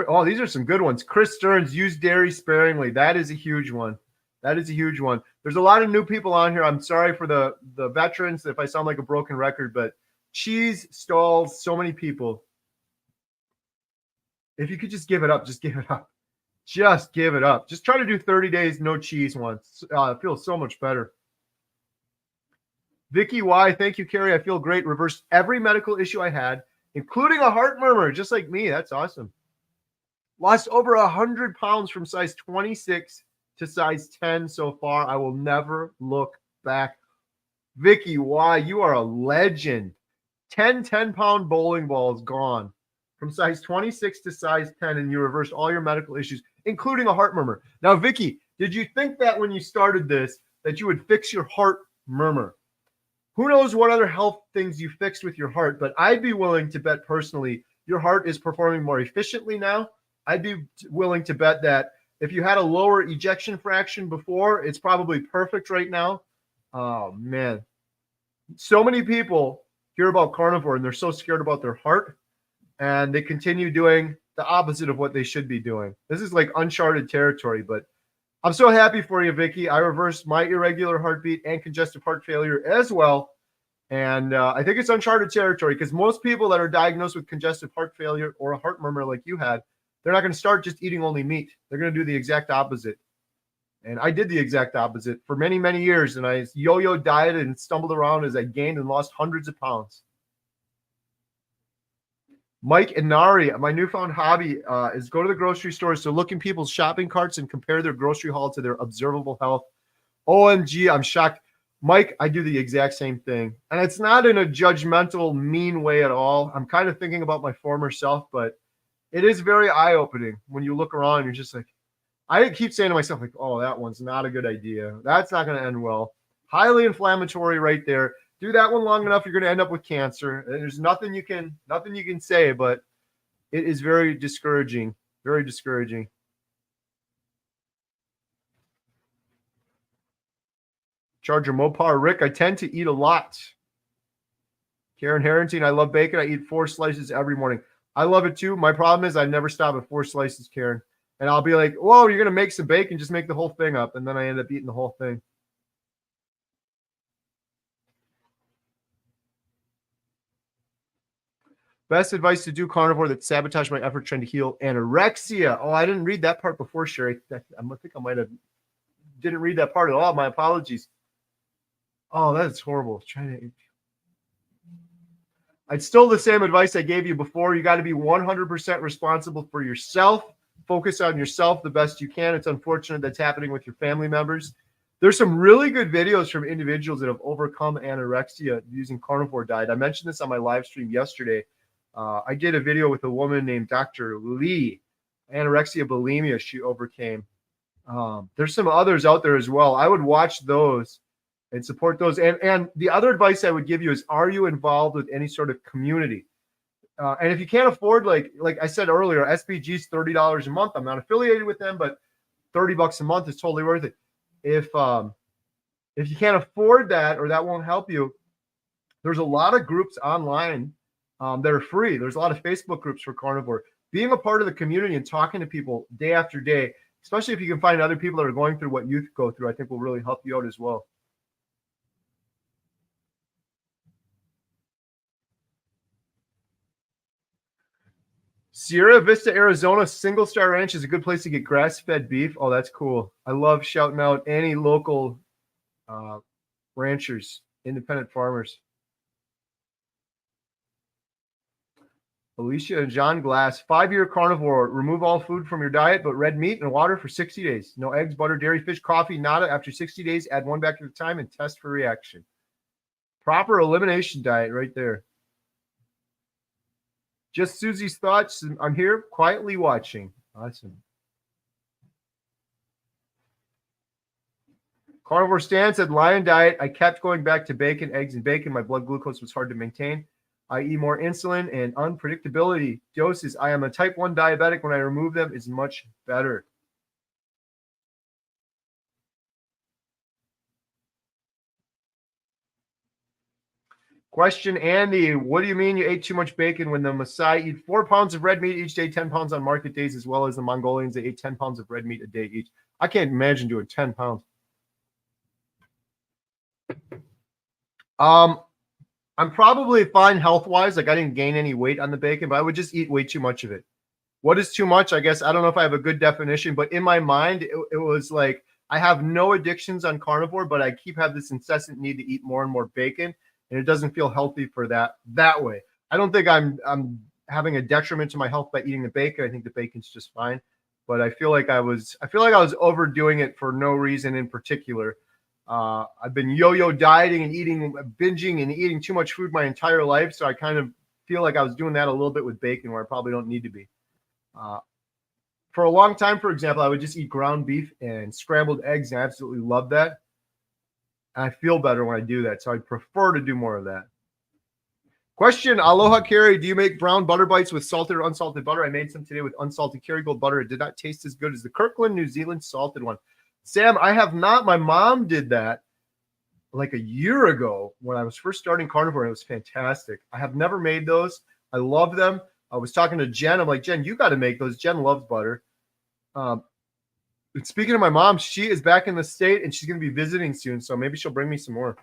Speaker 1: Oh, these are some good ones. Chris Stearns, use dairy sparingly. That is a huge one. That is a huge one. There's a lot of new people on here. I'm sorry for the veterans if I sound like a broken record, but cheese stalls so many people. If you could just give it up, just give it up. Just give it up. Just try to do 30 days, no cheese once. It feels so much better. Vicky Y, thank you, Carrie. I feel great. Reversed every medical issue I had, including a heart murmur, just like me. That's awesome. Lost over 100 pounds from size 26 to size 10 so far. I will never look back. Vicky Y, you are a legend. 10-pound bowling balls gone. From size 26 to size 10, and you reversed all your medical issues, including a heart murmur. Now, Vicky, did you think that when you started this, that you would fix your heart murmur? Who knows what other health things you fixed with your heart, but I'd be willing to bet personally your heart is performing more efficiently now. I'd be willing to bet that if you had a lower ejection fraction before, it's probably perfect right now. Oh, man. So many people hear about carnivore, and they're so scared about their heart, and they continue doing the opposite of what they should be doing. This is like uncharted territory, but I'm so happy for you, Vicky. I reversed my irregular heartbeat and congestive heart failure as well. And I think it's uncharted territory, because most people that are diagnosed with congestive heart failure or a heart murmur like you had, they're not going to start just eating only meat. They're going to do the exact opposite. And I did the exact opposite for many, many years. And I yo-yo dieted and stumbled around as I gained and lost hundreds of pounds. Mike and Nari, my newfound hobby is go to the grocery stores to look in people's shopping carts and compare their grocery haul to their observable health. OMG, I'm shocked. Mike, I do the exact same thing. And it's not in a judgmental, mean way at all. I'm kind of thinking about my former self, but it is very eye-opening when you look around. You're just like, I keep saying to myself, like, oh, that one's not a good idea. That's not going to end well. Highly inflammatory right there. Do that one long enough, you're going to end up with cancer. There's nothing you can say, but it is very discouraging. Very discouraging. Charger Mopar Rick, I tend to eat a lot. Karen Harrington, I love bacon. I eat 4 slices every morning. I love it too. My problem is I never stop at 4 slices, Karen. And I'll be like, whoa, you're going to make some bacon. Just make the whole thing up. And then I end up eating the whole thing. Best advice to do carnivore that sabotaged my effort trying to heal anorexia. Oh, I didn't read that part before, Sherry. I think I might have didn't read that part at all. My apologies. Oh, that's horrible. It's still the same advice I gave you before. You got to be 100% responsible for yourself. Focus on yourself the best you can. It's unfortunate that's happening with your family members. There's some really good videos from individuals that have overcome anorexia using carnivore diet. I mentioned this on my live stream yesterday. I did a video with a woman named Dr. Lee, anorexia bulimia she overcame. There's some others out there as well. I would watch those and support those. And the other advice I would give you is, are you involved with any sort of community? And if you can't afford, like I said earlier, SBG is $30 a month. I'm not affiliated with them, but $30 a month is totally worth it. If you can't afford that, or that won't help you, there's a lot of groups online that are free. There's a lot of Facebook groups for carnivore. Being a part of the community and talking to people day after day, especially if you can find other people that are going through what you go through, I think will really help you out as well. Sierra Vista, Arizona, Single Star Ranch is a good place to get grass-fed beef. Oh, that's cool. I love shouting out any local ranchers, independent farmers. Alicia and John Glass, 5-year carnivore. Remove all food from your diet, but red meat and water for 60 days. No eggs, butter, dairy, fish, coffee, nada. After 60 days, add 1 back at a time and test for reaction. Proper elimination diet right there. Just Susie's thoughts. I'm here quietly watching. Awesome. Carnivore Stan said, Lion diet. I kept going back to bacon, eggs, and bacon. My blood glucose was hard to maintain. I eat more insulin and unpredictability doses. I am a type 1 diabetic. When I remove them, it's much better. Question, Andy, what do you mean you ate too much bacon when the Maasai eat 4 pounds of red meat each day, 10 pounds on market days, as well as the Mongolians, they ate 10 pounds of red meat a day each? I can't imagine doing 10 pounds. I'm probably fine health-wise. Like, I didn't gain any weight on the bacon, but I would just eat way too much of it. What is too much? I guess I don't know if I have a good definition, but in my mind, it was like I have no addictions on carnivore, but I have this incessant need to eat more and more bacon. And it doesn't feel healthy for that way. I don't think I'm having a detriment to my health by eating the bacon. I think the bacon's just fine, but I feel like I was overdoing it for no reason in particular. I've been yo-yo dieting and binging and eating too much food my entire life, so I kind of feel like I was doing that a little bit with bacon where I probably don't need to be. For a long time, for example, I would just eat ground beef and scrambled eggs, and I absolutely love that. I feel better when I do that, so I prefer to do more of that. Question, Aloha Carrie, do you make brown butter bites with salted or unsalted butter? I made some today with unsalted Kerrygold butter. It did not taste as good as the Kirkland New Zealand salted one. Sam, I have not. My mom did that like a year ago when I was first starting carnivore, and it was fantastic. I have never made those. I love them. I was talking to Jen. I'm like, Jen, you got to make those. Jen loves butter. Speaking of my mom, she is back in the state and she's going to be visiting soon. So maybe she'll bring me some more.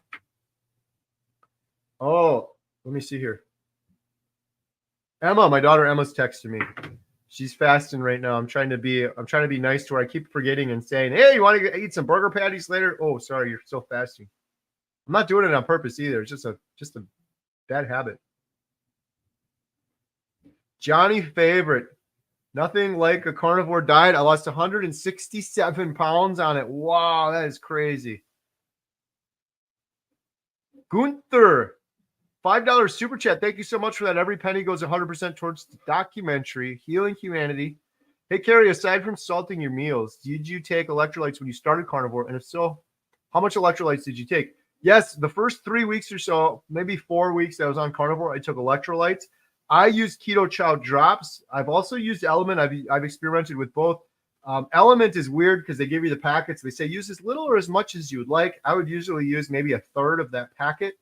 Speaker 1: Oh, let me see here. Emma, my daughter Emma's texting me. She's fasting right now. I'm trying to be nice to her. I keep forgetting and saying, hey, you want to eat some burger patties later? Oh, sorry, you're still fasting. I'm not doing it on purpose either. It's just a bad habit. Johnny Favorite. Nothing like a carnivore diet. I lost 167 pounds on it. Wow, that is crazy. Gunther, $5 super chat. Thank you so much for that. Every penny goes 100% towards the documentary, Healing Humanity. Hey, Carrie, aside from salting your meals, did you take electrolytes when you started Carnivore? And if so, how much electrolytes did you take? Yes, the first 3 weeks or so, maybe 4 weeks that I was on Carnivore, I took electrolytes. I used Keto Chow drops. I've also used Element. I've experimented with both. Element is weird because they give you the packets. They say use as little or as much as you would like. I would usually use maybe a third of that packet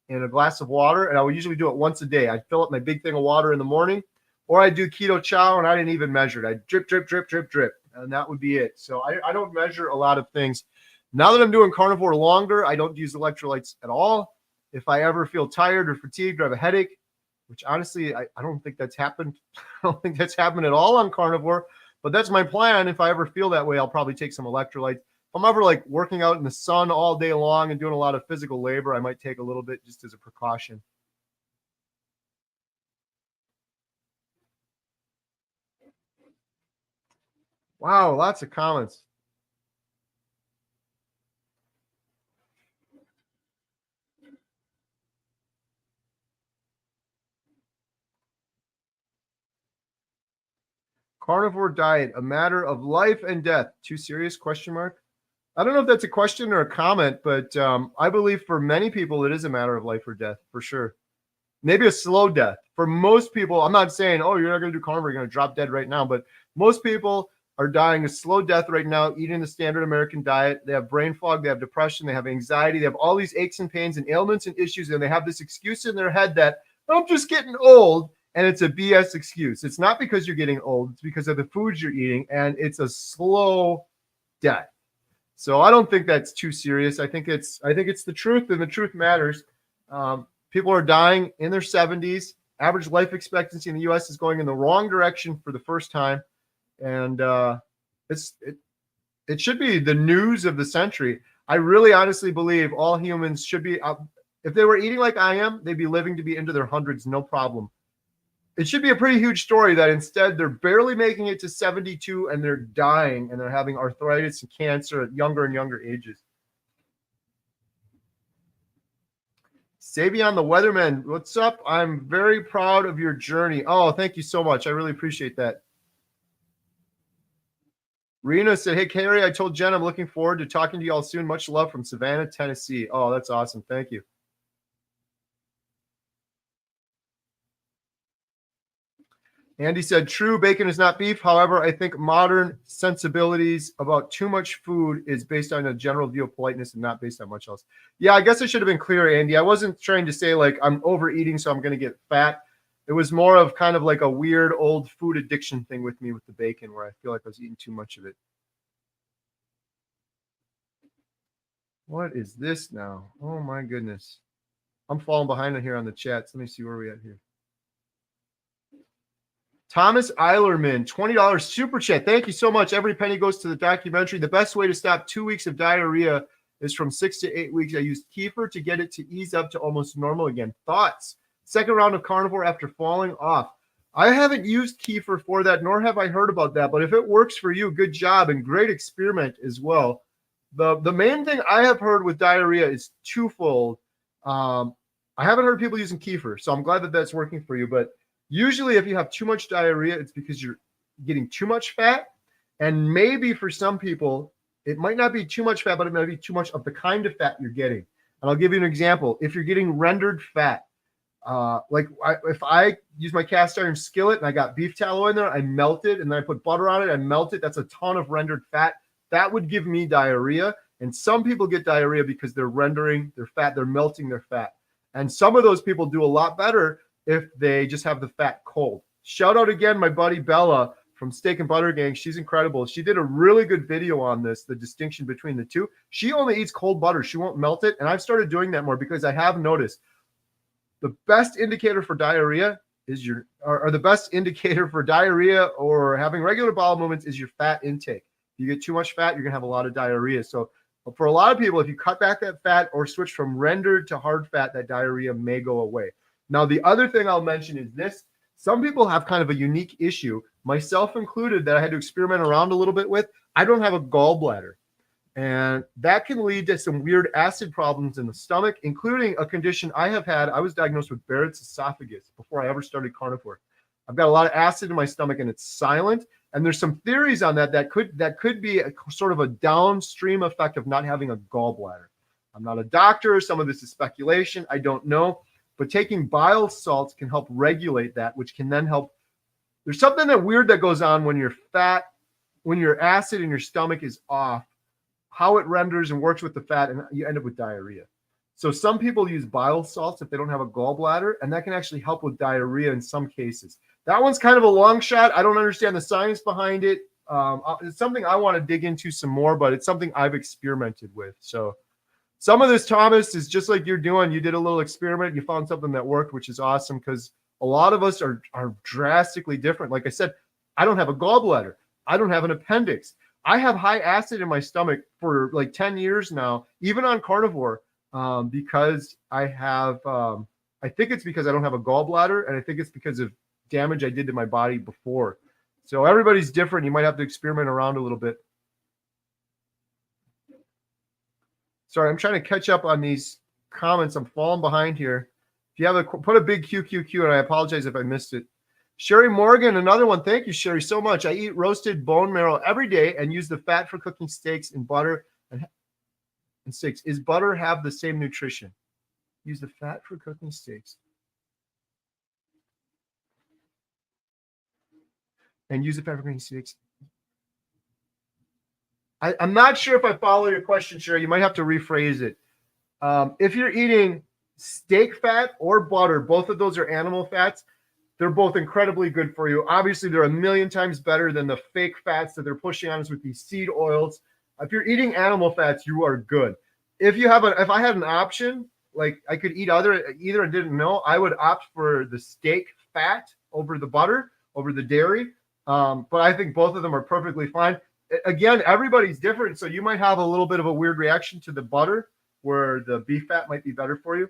Speaker 1: in a glass of water, and I would usually do it once a day. I'd fill up my big thing of water in the morning, or I'd do Keto Chow, and I didn't even measure it. I'd drip, drip, drip, drip, drip, and that would be it. So I don't measure a lot of things. Now that I'm doing Carnivore longer, I don't use electrolytes at all. If I ever feel tired or fatigued or have a headache, which honestly, I don't think that's happened. I don't think that's happened at all on Carnivore, but that's my plan. If I ever feel that way, I'll probably take some electrolytes. If I'm ever like working out in the sun all day long and doing a lot of physical labor, I might take a little bit just as a precaution. Wow, lots of comments. Carnivore diet, a matter of life and death. Too serious? Question mark. I don't know if that's a question or a comment, but I believe for many people it is a matter of life or death for sure. Maybe a slow death. For most people, I'm not saying, oh, you're not going to do carnivore, you're going to drop dead right now, but most people are dying a slow death right now, eating the standard American diet. They have brain fog, they have depression, they have anxiety, they have all these aches and pains and ailments and issues, and they have this excuse in their head that I'm just getting old. And it's a BS excuse. It's not because you're getting old. It's because of the foods you're eating, and it's a slow death. So I don't think that's too serious. I think it's the truth, and the truth matters. People are dying in their 70s. Average life expectancy in the U.S. is going in the wrong direction for the first time, and it should be the news of the century. I really honestly believe all humans should be. If they were eating like I am, they'd be living to be into their hundreds, no problem. It should be a pretty huge story that instead they're barely making it to 72 and they're dying and they're having arthritis and cancer at younger and younger ages. Savion the Weatherman, what's up? I'm very proud of your journey. Oh, thank you so much. I really appreciate that. Rena said, hey, Carrie, I told Jen I'm looking forward to talking to you all soon. Much love from Savannah, Tennessee. Oh, that's awesome. Thank you. Andy said, true, bacon is not beef. However, I think modern sensibilities about too much food is based on a general view of politeness and not based on much else. Yeah, I guess I should have been clear, Andy. I wasn't trying to say like I'm overeating, so I'm going to get fat. It was more of kind of like a weird old food addiction thing with me with the bacon where I feel like I was eating too much of it. What is this now? Oh, my goodness. I'm falling behind here on the chats. Let me see where we're at here. Thomas Eilerman, $20 super chat. Thank you so much. Every penny goes to the documentary. The best way to stop 2 weeks of diarrhea is from 6 to 8 weeks. I used kefir to get it to ease up to almost normal again. Thoughts? Second round of carnivore after falling off. I haven't used kefir for that, nor have I heard about that. But if it works for you, good job and great experiment as well. The main thing I have heard with diarrhea is twofold. I haven't heard people using kefir, so I'm glad that that's working for you. But usually if you have too much diarrhea, it's because you're getting too much fat. And maybe for some people, it might not be too much fat, but it might be too much of the kind of fat you're getting. And I'll give you an example. If you're getting rendered fat, if I use my cast iron skillet and I got beef tallow in there, I melt it and then I put butter on it, I melt it. That's a ton of rendered fat. That would give me diarrhea. And some people get diarrhea because they're rendering their fat, they're melting their fat. And some of those people do a lot better if they just have the fat cold. Shout out again, my buddy Bella from Steak and Butter Gang. She's incredible. She did a really good video on this, the distinction between the two. She only eats cold butter. She won't melt it. And I've started doing that more because I have noticed the best indicator for diarrhea is the best indicator for diarrhea or having regular bowel movements is your fat intake. If you get too much fat, you're going to have a lot of diarrhea. So for a lot of people, if you cut back that fat or switch from rendered to hard fat, that diarrhea may go away. Now, the other thing I'll mention is this. Some people have kind of a unique issue, myself included, that I had to experiment around a little bit with. I don't have a gallbladder. And that can lead to some weird acid problems in the stomach, including a condition I have had. I was diagnosed with Barrett's esophagus before I ever started carnivore. I've got a lot of acid in my stomach and it's silent. And there's some theories on that could be a sort of a downstream effect of not having a gallbladder. I'm not a doctor. Some of this is speculation. I don't know. But taking bile salts can help regulate that, which can then help. There's something that weird that goes on when when your acid in your stomach is off, how it renders and works with the fat, and you end up with diarrhea. So some people use bile salts if they don't have a gallbladder, and that can actually help with diarrhea in some cases. That one's kind of a long shot. I don't understand the science behind it. It's something I want to dig into some more, but it's something I've experimented with. So some of this, Thomas, is just like you're doing. You did a little experiment. You found something that worked, which is awesome, because a lot of us are drastically different. Like I said, I don't have a gallbladder. I don't have an appendix. I have high acid in my stomach for like 10 years now, even on carnivore, because I have, I think it's because I don't have a gallbladder, and I think it's because of damage I did to my body before. So everybody's different. You might have to experiment around a little bit. Sorry, I'm trying to catch up on these comments. I'm falling behind here. If you have put a big QQQ, and I apologize if I missed it. Sherry Morgan, another one. Thank you, Sherry, so much. I eat roasted bone marrow every day and use the fat for cooking steaks and butter and steaks. Is butter have the same nutrition? Use the fat for cooking steaks. And use the fat for cooking steaks. I'm not sure if I follow your question, Sherry. You might have to rephrase it. If you're eating steak fat or butter, both of those are animal fats. They're both incredibly good for you. Obviously, they're a million times better than the fake fats that they're pushing on us with these seed oils. If you're eating animal fats, you are good. If I had an option, like I could eat either and didn't know, I would opt for the steak fat over the butter, over the dairy. But I think both of them are perfectly fine. Again, everybody's different, so you might have a little bit of a weird reaction to the butter, where the beef fat might be better for you.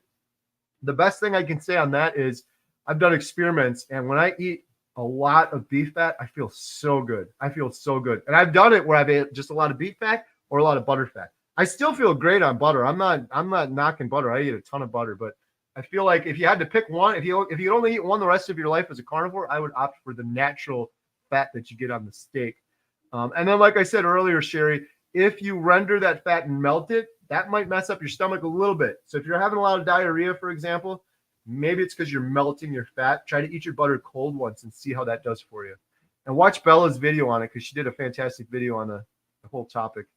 Speaker 1: The best thing I can say on that is I've done experiments, and when I eat a lot of beef fat, I feel so good. I feel so good. And I've done it where I've ate just a lot of beef fat or a lot of butter fat. I still feel great on butter. I'm not knocking butter. I eat a ton of butter, but I feel like if you had to pick one, if you could only eat one the rest of your life as a carnivore, I would opt for the natural fat that you get on the steak. And then, like I said earlier, Sherry, if you render that fat and melt it, that might mess up your stomach a little bit. So if you're having a lot of diarrhea, for example, maybe it's because you're melting your fat. Try to eat your butter cold once and see how that does for you. And watch Bella's video on it, because she did a fantastic video on the whole topic.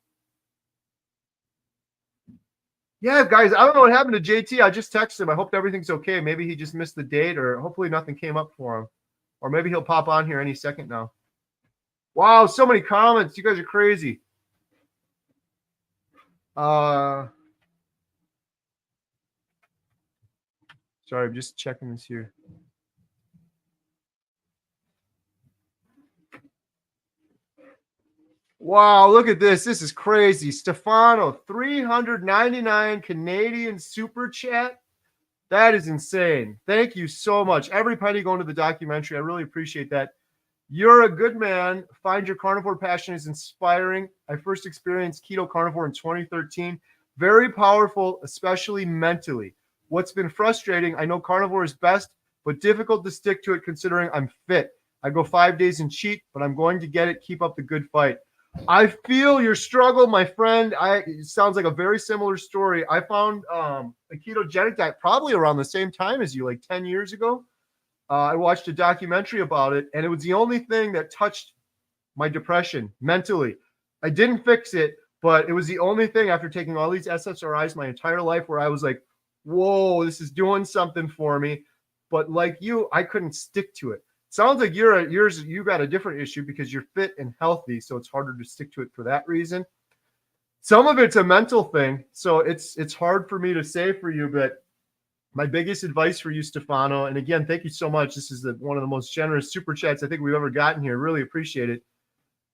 Speaker 1: Yeah, guys, I don't know what happened to JT. I just texted him. I hope everything's okay. Maybe he just missed the date, or hopefully nothing came up for him. Or maybe he'll pop on here any second now. Wow, so many comments. You guys are crazy. Sorry, I'm just checking this here. Wow, look at this. This is crazy. Stefano, 399 Canadian super chat. That is insane. Thank you so much. Every penny going to the documentary. I really appreciate that. You're a good man. Find your carnivore passion is inspiring. I first experienced keto carnivore in 2013. Very powerful, especially mentally. What's been frustrating, I know carnivore is best, but difficult to stick to it considering I'm fit. I go 5 days and cheat, but I'm going to get it. Keep up the good fight. I feel your struggle, my friend. It sounds like a very similar story. I found a ketogenic diet probably around the same time as you, like 10 years ago. I watched a documentary about it, and it was the only thing that touched my depression mentally. I didn't fix it, but it was the only thing after taking all these SSRIs my entire life where I was like, whoa, this is doing something for me. But like you, I couldn't stick to it. Sounds like you got a different issue because you're fit and healthy, so it's harder to stick to it for that reason. Some of it's a mental thing, so it's hard for me to say for you, but my biggest advice for you, Stefano, and again, thank you so much. This is one of the most generous super chats I think we've ever gotten here. Really appreciate it.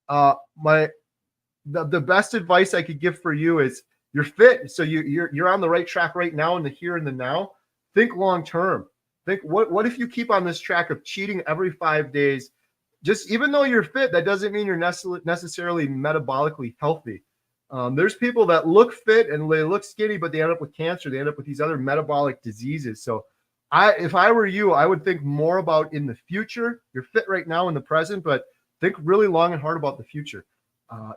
Speaker 1: The best advice I could give for you is you're fit, so you're on the right track right now in the here and the now. Think long term. Think what if you keep on this track of cheating every 5 days? Just even though you're fit, that doesn't mean you're necessarily metabolically healthy. There's people that look fit and they look skinny, but they end up with cancer. They end up with these other metabolic diseases. So if I were you, I would think more about in the future. You're fit right now in the present, but think really long and hard about the future.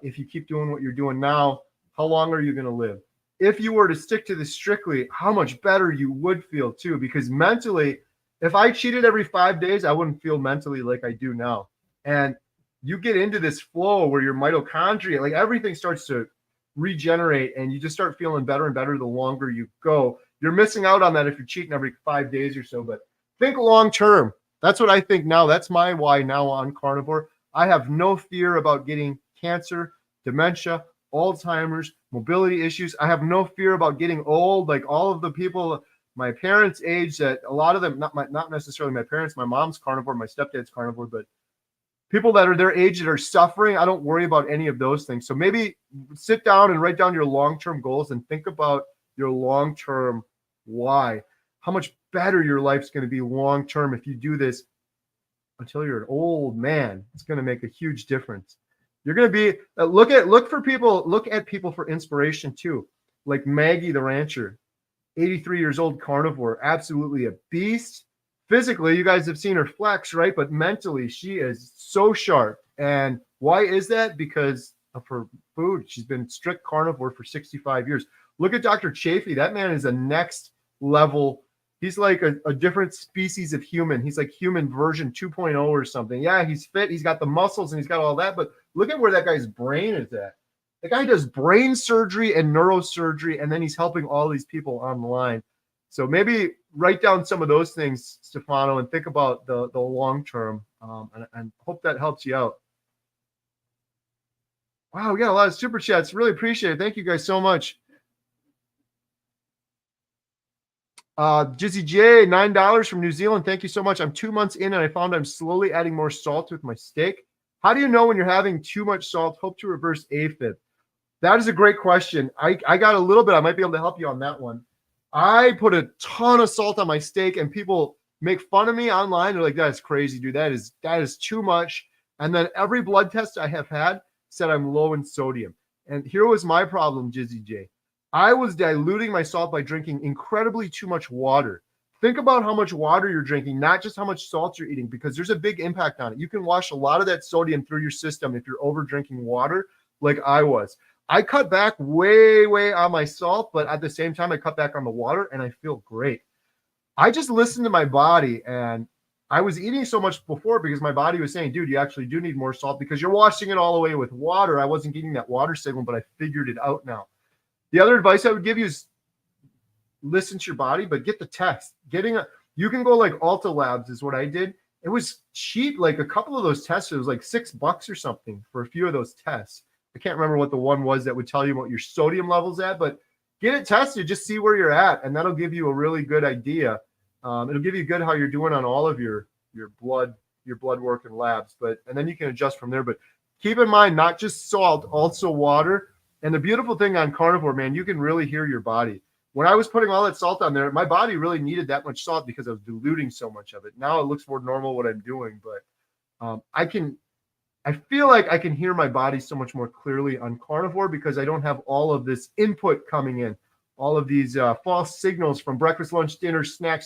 Speaker 1: If you keep doing what you're doing now, how long are you going to live? If you were to stick to this strictly, how much better you would feel too, because mentally, if I cheated every 5 days, I wouldn't feel mentally like I do now. And you get into this flow where your mitochondria, like everything starts to regenerate and you just start feeling better and better the longer you go. You're missing out on that if you're cheating every 5 days or so, but think long term. That's what I think now. That's my why now on Carnivore. I have no fear about getting cancer, dementia, Alzheimer's, mobility issues. I have no fear about getting old. Like all of the people my parents' age, that a lot of them, not necessarily my parents, my mom's carnivore, my stepdad's carnivore, but people that are their age that are suffering, I don't worry about any of those things. So maybe sit down and write down your long-term goals and think about your long-term why. How much better your life's going to be long-term if you do this until you're an old man. It's going to make a huge difference. You're going to be look at people for inspiration too. Like Maggie the rancher, 83 years old, carnivore, absolutely a beast. Physically, you guys have seen her flex, right? But mentally, she is so sharp. And why is that? Because of her food. She's been strict carnivore for 65 years. Look at Dr. Chafee. That man is a next level. He's like a different species of human. He's like human version 2.0 or something. Yeah, he's fit. He's got the muscles and he's got all that. But look at where that guy's brain is at. The guy does brain surgery and neurosurgery, and then he's helping all these people online. So maybe write down some of those things, Stefano, and think about the long term, and hope that helps you out. Wow, we got a lot of super chats. Really appreciate it. Thank you guys so much. Jizzy J, $9 from New Zealand. Thank you so much. I'm 2 months in and I found I'm slowly adding more salt with my steak. How do you know when you're having too much salt? Hope to reverse AFib. That is a great question. I got a little bit. I might be able to help you on that one. I put a ton of salt on my steak and people make fun of me online. They're like, that's crazy, dude. That is too much. And then every blood test I have had said I'm low in sodium. And here was my problem, Jizzy J. I was diluting my salt by drinking incredibly too much water. Think about how much water you're drinking, not just how much salt you're eating, because there's a big impact on it. You can wash a lot of that sodium through your system if you're over drinking water like I was. I cut back way on my salt, but at the same time, I cut back on the water and I feel great. I just listened to my body, and I was eating so much before because my body was saying, dude, you actually do need more salt because you're washing it all away with water. I wasn't getting that water signal, but I figured it out now. The other advice I would give you is listen to your body, but get the test. You can go like Ulta Labs is what I did. It was cheap. Like a couple of those tests, it was like $6 or something for a few of those tests. I can't remember what the one was that would tell you what your sodium level's at, but get it tested. Just see where you're at, and that'll give you a really good idea. It'll give you good how you're doing on all of your blood work and labs, and then you can adjust from there. But keep in mind, not just salt, also water. And the beautiful thing on carnivore, man, you can really hear your body. When I was putting all that salt on there, my body really needed that much salt because I was diluting so much of it. Now it looks more normal what I'm doing, but I feel like I can hear my body so much more clearly on carnivore because I don't have all of this input coming in, all of these false signals from breakfast, lunch, dinner, snack,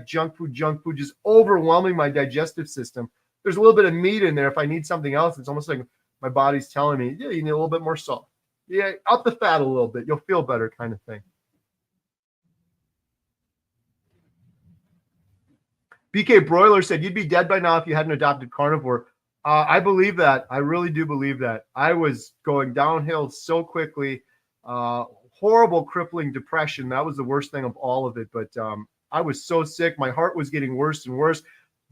Speaker 1: junk food, just overwhelming my digestive system. There's a little bit of meat in there. If I need something else, it's almost like my body's telling me, yeah, you need a little bit more salt. Yeah, up the fat a little bit. You'll feel better kind of thing. BK Broiler said, you'd be dead by now if you hadn't adopted carnivore. I believe that. I really do believe that. I was going downhill so quickly. Horrible, crippling depression. That was the worst thing of all of it. But I was so sick. My heart was getting worse and worse.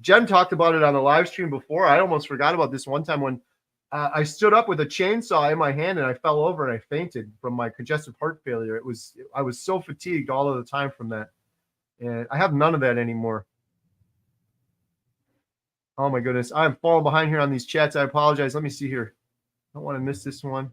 Speaker 1: Jen talked about it on the live stream before. I almost forgot about this one time when I stood up with a chainsaw in my hand and I fell over and I fainted from my congestive heart failure. I was so fatigued all of the time from that. And I have none of that anymore. Oh my goodness. I'm falling behind here on these chats. I apologize. Let me see here. I don't want to miss this one.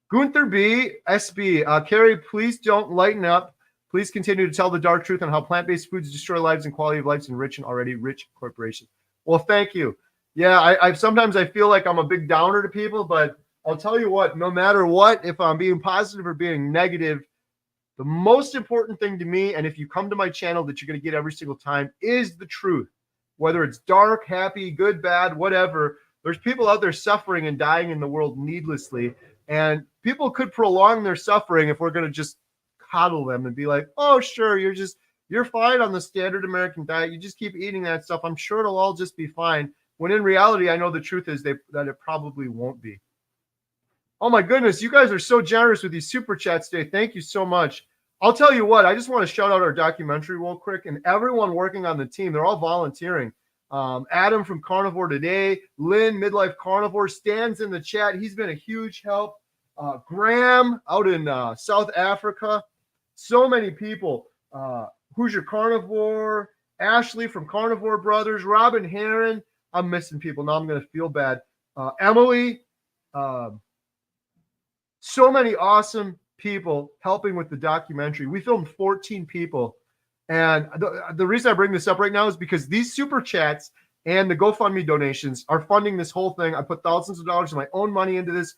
Speaker 1: Gunther B. SB. Carrie, please don't lighten up. Please continue to tell the dark truth on how plant-based foods destroy lives and quality of lives in rich and already rich corporations. Well, thank you. Yeah, I sometimes I feel like I'm a big downer to people, but I'll tell you what, no matter what, if I'm being positive or being negative, the most important thing to me, and if you come to my channel that you're going to get every single time, is the truth. Whether it's dark, happy, good, bad, whatever, there's people out there suffering and dying in the world needlessly. And people could prolong their suffering if we're going to just coddle them and be like, oh, sure, you're fine on the standard American diet. You just keep eating that stuff. I'm sure it'll all just be fine. When in reality, I know the truth is that it probably won't be. Oh my goodness, you guys are so generous with these super chats today. Thank you so much. I'll tell you what, I just want to shout out our documentary real quick and everyone working on the team. They're all volunteering. Adam from Carnivore Today, Lynn, Midlife Carnivore, Stan's in the chat. He's been a huge help. Graham out in South Africa. So many people. Who's Your Carnivore? Ashley from Carnivore Brothers. Robin Heron. I'm missing people. Now I'm going to feel bad. Emily. So many awesome people helping with the documentary. We filmed 14 people. And the reason I bring this up right now is because these super chats and the GoFundMe donations are funding this whole thing. I put thousands of dollars of my own money into this.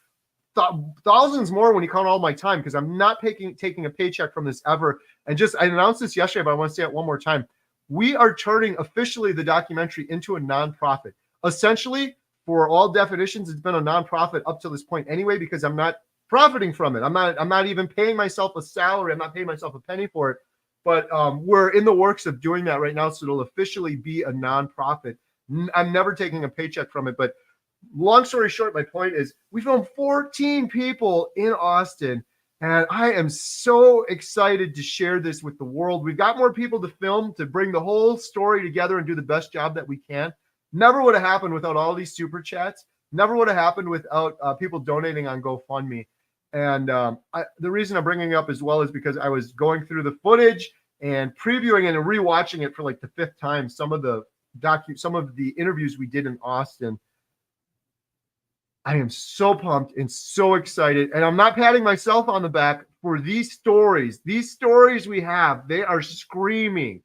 Speaker 1: Thousands more when you count all my time, because I'm not taking a paycheck from this ever. And I announced this yesterday, but I want to say it one more time. We are turning officially the documentary into a nonprofit. Essentially, for all definitions, it's been a nonprofit up to this point anyway, because I'm not profiting from it. I'm not even paying myself a salary. I'm not paying myself a penny for it. But we're in the works of doing that right now, so it'll officially be a nonprofit. I'm never taking a paycheck from it. But long story short, my point is we filmed 14 people in Austin, and I am so excited to share this with the world. We've got more people to film to bring the whole story together and do the best job that we can. Never would have happened without all these super chats. Never would have happened without people donating on GoFundMe. And the reason I'm bringing it up as well is because I was going through the footage and previewing it and rewatching it for like the 5th time. Some of the interviews we did in Austin. I am so pumped and so excited. And I'm not patting myself on the back for these stories. These stories we have, they are screaming.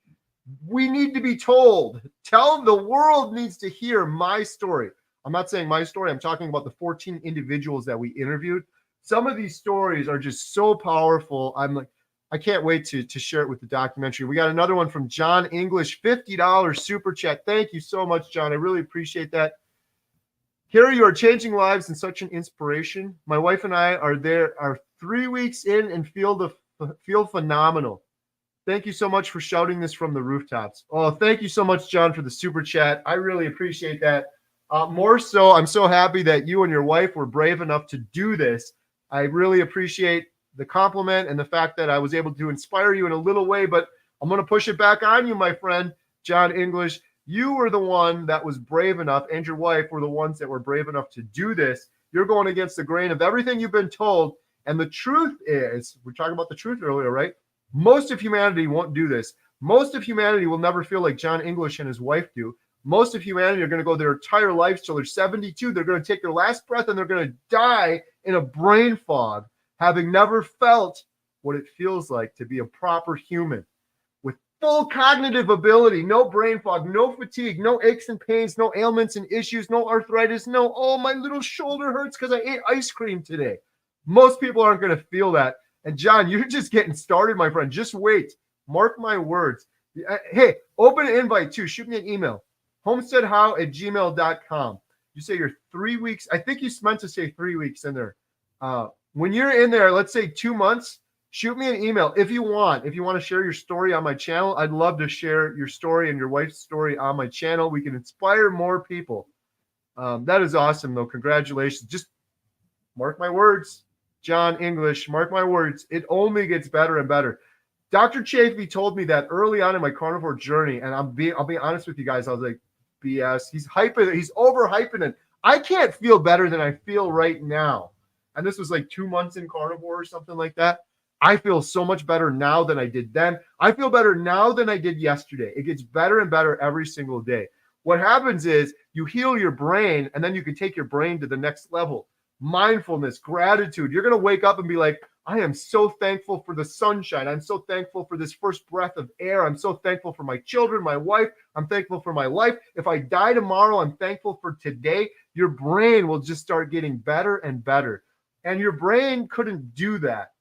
Speaker 1: We need to be told. The world needs to hear my story. I'm not saying my story. I'm talking about the 14 individuals that we interviewed. Some of these stories are just so powerful. I can't wait to share it with the documentary. We got another one from John English, $50 super chat. Thank you so much, John. I really appreciate that. Carrie, you are changing lives and such an inspiration. My wife and I are 3 weeks in and feel phenomenal. Thank you so much for shouting this from the rooftops. Oh, thank you so much, John, for the super chat. I really appreciate that. More so, I'm so happy that you and your wife were brave enough to do this. I really appreciate the compliment and the fact that I was able to inspire you in a little way, but I'm going to push it back on you, my friend, John English. You were the one that was brave enough, and your wife were the ones that were brave enough to do this. You're going against the grain of everything you've been told. And the truth is, we're talking about the truth earlier, right? Most of humanity won't do this. Most of humanity will never feel like John English and his wife do. Most of humanity are going to go their entire lives till they're 72. They're going to take their last breath and they're going to die in a brain fog, having never felt what it feels like to be a proper human with full cognitive ability, no brain fog, no fatigue, no aches and pains, no ailments and issues, no arthritis, no, oh, my little shoulder hurts because I ate ice cream today. Most people aren't going to feel that. And John, you're just getting started, my friend. Just wait. Mark my words. Hey, open an invite too. Shoot me an email. homesteadhow@gmail.com. You say you're 3 weeks. I think you meant to say 3 weeks in there. When you're in there, let's say 2 months, shoot me an email if you want. If you want to share your story on my channel, I'd love to share your story and your wife's story on my channel. We can inspire more people. That is awesome, though. Congratulations. Just mark my words, John English. Mark my words. It only gets better and better. Dr. Chafee told me that early on in my carnivore journey, and I'll be honest with you guys. I was like, BS. He's hyping. He's overhyping it. I can't feel better than I feel right now. And this was like 2 months in carnivore or something like that. I feel so much better now than I did then. I feel better now than I did yesterday. It gets better and better every single day. What happens is you heal your brain, and then you can take your brain to the next level. Mindfulness, gratitude. You're going to wake up and be like, I am so thankful for the sunshine. I'm so thankful for this first breath of air. I'm so thankful for my children, my wife. I'm thankful for my life. If I die tomorrow, I'm thankful for today. your brain will just start getting better and better. And your brain couldn't do that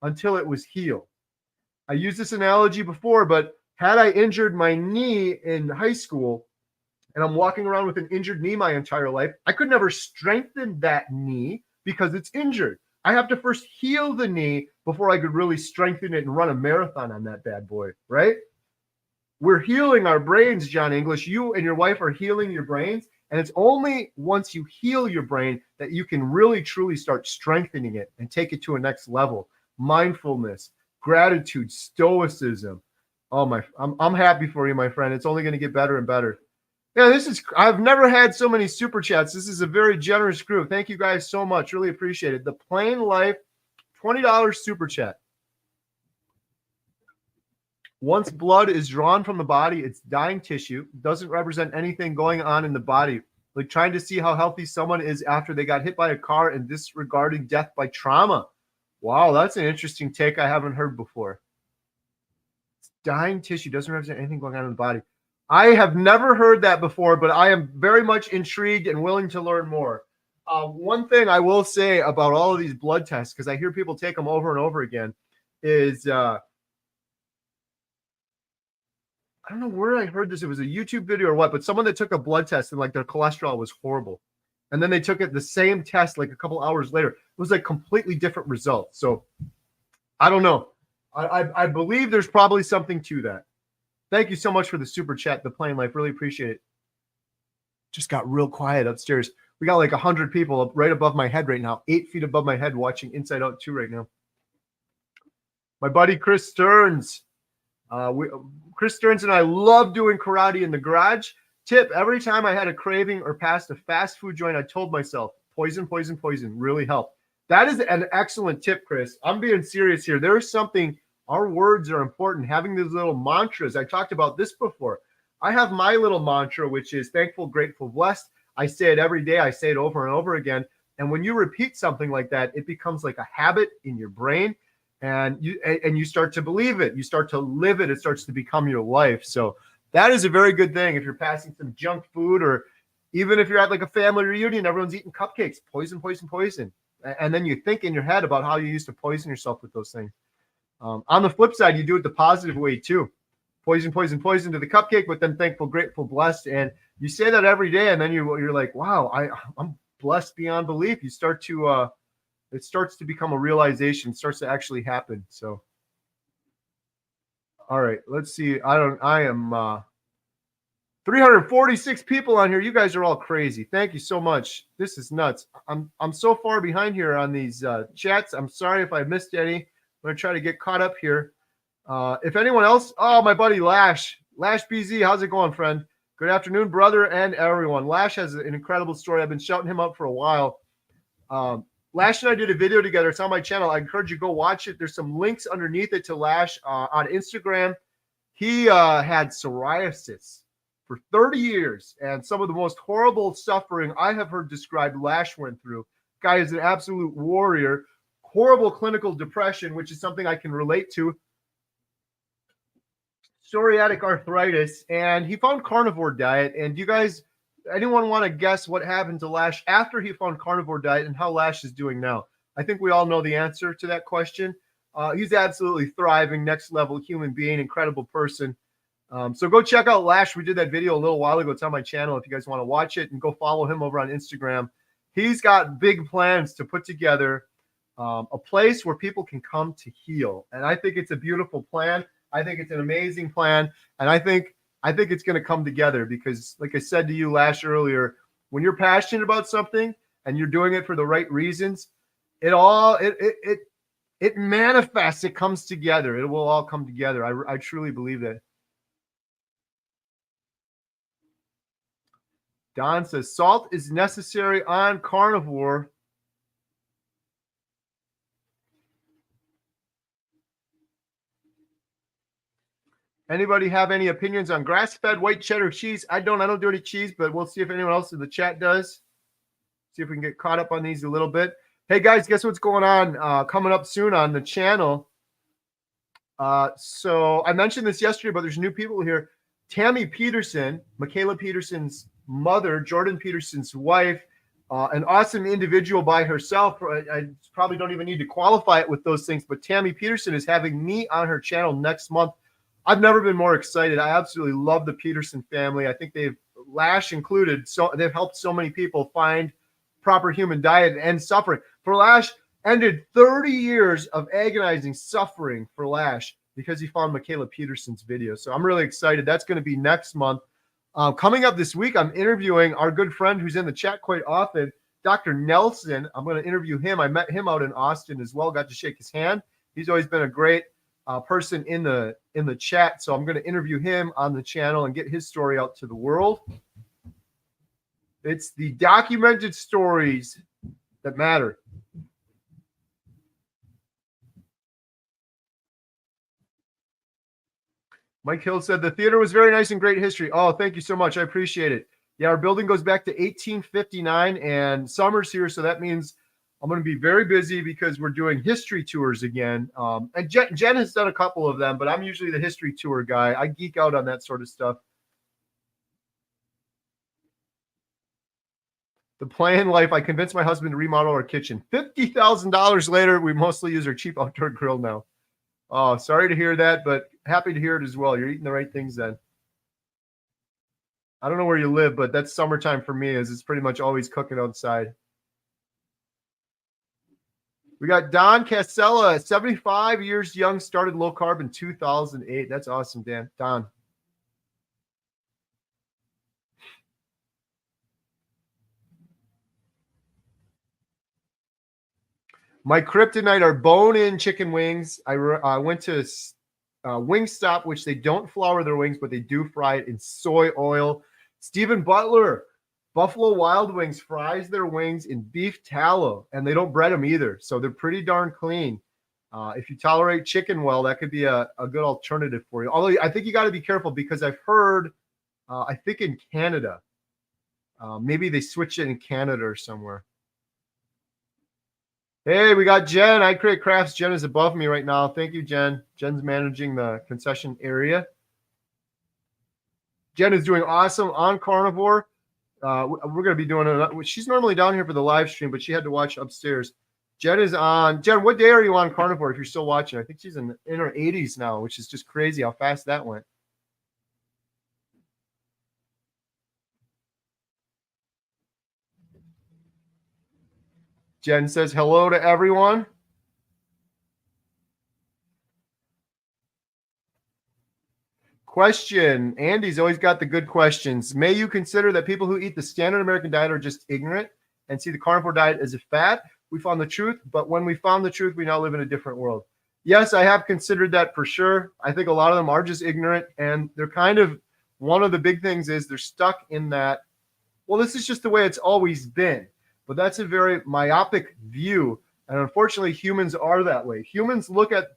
Speaker 1: until it was healed. I used this analogy before, but had I injured my knee in high school and I'm walking around with an injured knee my entire life, I could never strengthen that knee because it's injured. I have to first heal the knee before I could really strengthen it and run a marathon on that bad boy, right? We're healing our brains, John English. You and your wife are healing your brains. And it's only once you heal your brain that you can really, truly start strengthening it and take it to a next level. Mindfulness, gratitude, stoicism. Oh, I'm happy for you, my friend. It's only going to get better and better. Yeah, I've never had so many super chats. This is a very generous group. Thank you guys so much. Really appreciate it. The Plain Life $20 super chat. Once blood is drawn from the body, it's dying tissue. It doesn't represent anything going on in the body. Like trying to see how healthy someone is after they got hit by a car and disregarding death by trauma. Wow, that's an interesting take I haven't heard before. It's dying tissue doesn't represent anything going on in the body. I have never heard that before, but I am very much intrigued and willing to learn more. One thing I will say about all of these blood tests, because I hear people take them over and over again, is I don't know where I heard this. It was a YouTube video or what, but someone that took a blood test and like their cholesterol was horrible. And then they took it the same test like a couple hours later. It was like completely different results. So I don't know. I believe there's probably something to that. Thank you so much for the super chat, The Plain Life. Really appreciate it. Just got real quiet upstairs. We got like 100 people up right above my head right now, 8 feet above my head watching Inside Out 2 right now. My buddy Chris Stearns. Chris Stearns and I love doing karate in the garage. Tip, every time I had a craving or passed a fast food joint, I told myself, poison, poison, poison, really helped. That is an excellent tip, Chris. I'm being serious here. There's something, our words are important. Having these little mantras. I talked about this before. I have my little mantra, which is thankful, grateful, blessed. I say it every day. I say it over and over again. And when you repeat something like that, it becomes like a habit in your brain. And you start to believe it. You start to live it. It starts to become your life. So that is a very good thing. If you're passing some junk food, or even if you're at like a family reunion, everyone's eating cupcakes, poison, poison, poison. And then you think in your head about how you used to poison yourself with those things. On the flip side, you do it the positive way too. Poison, poison, poison to the cupcake, but then thankful, grateful, blessed. And you say that every day. And then you're like, wow, I'm blessed beyond belief. You start to, it starts to become a realization, starts to actually happen. So, all right, let's see. I am 346 people on here. You guys are all crazy. Thank you so much. This is nuts. I'm so far behind here on these chats. I'm sorry if I missed any. I'm going to try to get caught up here. If anyone else, my buddy Lash BZ, how's it going, friend? Good afternoon, brother, and everyone. Lash has an incredible story. I've been shouting him up for a while. Lash and I did a video together. It's on my channel. I encourage you to go watch it. There's some links underneath it to Lash on Instagram. He had psoriasis for 30 years, and some of the most horrible suffering I have heard described Lash went through. Guy is an absolute warrior. Horrible clinical depression, which is something I can relate to. Psoriatic arthritis, and he found carnivore diet. And you guys, anyone want to guess what happened to Lash after he found carnivore diet and how Lash is doing now? I think we all know the answer to that question. He's absolutely thriving, next level human being, incredible person. So go check out Lash. We did that video a little while ago. It's on my channel if you guys want to watch it, and go follow him over on Instagram. He's got big plans to put together a place where people can come to heal. And I think it's a beautiful plan. I think it's an amazing plan. And I think it's going to come together because, like I said to you, Lash, earlier, when you're passionate about something and you're doing it for the right reasons, it manifests, it comes together. It will all come together. I truly believe that. Don says, salt is necessary on carnivore. Anybody have any opinions on grass-fed white cheddar cheese? I don't do any cheese, but we'll see if anyone else in the chat does. See if we can get caught up on these a little bit. Hey, guys, guess what's going on coming up soon on the channel? So I mentioned this yesterday, but there's new people here. Tammy Peterson, Michaela Peterson's mother, Jordan Peterson's wife, an awesome individual by herself. I probably don't even need to qualify it with those things, but Tammy Peterson is having me on her channel next month. I've never been more excited. I absolutely love the Peterson family. I think they've, Lash included, so they've helped so many people find proper human diet and end suffering. For Lash, ended 30 years of agonizing suffering for Lash because he found Michaela Peterson's video. So I'm really excited. That's going to be next month. Coming up this week, I'm interviewing our good friend who's in the chat quite often, Dr. Nelson. I'm going to interview him. I met him out in Austin as well. Got to shake his hand. He's always been a great person in the chat. So I'm going to interview him on the channel and get his story out to the world. It's the documented stories that matter. Mike Hill said the theater was very nice and great history. Oh, thank you so much. I appreciate it. Yeah, our building goes back to 1859 and summer's here. So that means I'm going to be very busy because we're doing history tours again. And Jen has done a couple of them, but I'm usually the history tour guy. I geek out on that sort of stuff. The plan life, I convinced my husband to remodel our kitchen. $50,000 later, we mostly use our cheap outdoor grill now. Oh, sorry to hear that, but happy to hear it as well. You're eating the right things then. I don't know where you live, but that's summertime for me, as it's pretty much always cooking outside. We got Don Casella, 75 years young, started low carb in 2008. That's awesome, Dan. Don. My kryptonite are bone-in chicken wings. I went to Wingstop, which they don't flour their wings, but they do fry it in soy oil. Stephen Butler, Buffalo Wild Wings, fries their wings in beef tallow, and they don't bread them either. So they're pretty darn clean. If you tolerate chicken well, that could be a good alternative for you. Although I think you got to be careful because I've heard, I think in Canada, maybe they switch it in Canada or somewhere. Hey, we got Jen. I Create Crafts. Jen is above me right now. Thank you, Jen. Jen's managing the concession area. Jen is doing awesome on Carnivore. We're going to be doing it. She's normally down here for the live stream, but she had to watch upstairs. Jen is on. Jen, what day are you on Carnivore if you're still watching? I think she's in her 80s now, which is just crazy how fast that went. Jen says hello to everyone. Question. Andy's always got the good questions. May you consider that people who eat the standard American diet are just ignorant and see the carnivore diet as a fad? We found the truth, but when we found the truth, we now live in a different world. Yes, I have considered that for sure. I think a lot of them are just ignorant, and they're kind of, one of the big things is they're stuck in that, well, this is just the way it's always been. But that's a very myopic view. And unfortunately, humans are that way. Humans look at,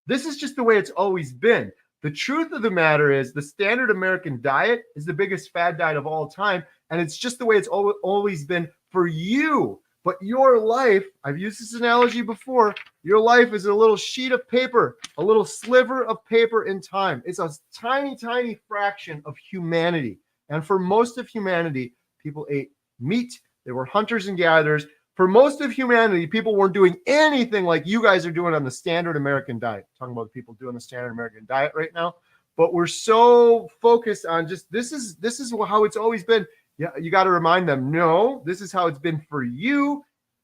Speaker 1: this is just the way it's always been. The truth of the matter is the standard American diet is the biggest fad diet of all time. And it's just the way it's always been for you. But your life, I've used this analogy before, your life is a little sheet of paper, a little sliver of paper in time. It's a tiny, tiny fraction of humanity. And for most of humanity, people ate meat. They were hunters and gatherers. For most of humanity, people weren't doing anything like you guys are doing on the standard American diet. I'm talking about people doing the standard American diet right now. But we're so focused on just this is how it's always been. Yeah, you got to remind them, no, this is how it's been for you.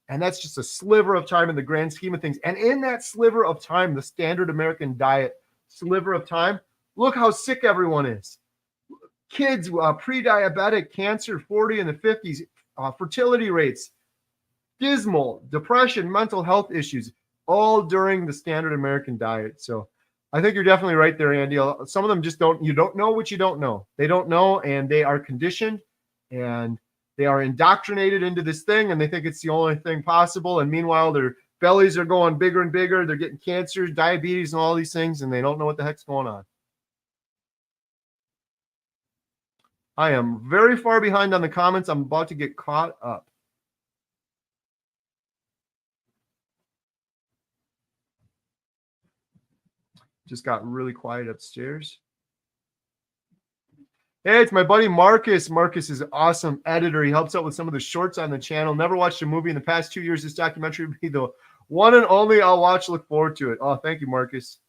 Speaker 1: And that's just a sliver of time in the grand scheme of things. And in that sliver of time, the standard American diet sliver of time, look how sick everyone is. Kids, pre-diabetic, cancer, 40 in the 50s, fertility rates, dismal, depression, mental health issues, all during the standard American diet. So I think you're definitely right there, Andy. Some of them just you don't know what you don't know. They don't know, and they are conditioned, and they are indoctrinated into this thing, and they think it's the only thing possible. And meanwhile, their bellies are going bigger and bigger. They're getting cancer, diabetes, and all these things, and they don't know what the heck's going on. I am very far behind on the comments. I'm about to get caught up. Just got really quiet upstairs. Hey, it's my buddy Marcus. Marcus is an awesome editor. He helps out with some of the shorts on the channel. Never watched a movie in the past 2 years. This documentary will be the one and only I'll watch. Look forward to it. Oh, thank you, Marcus.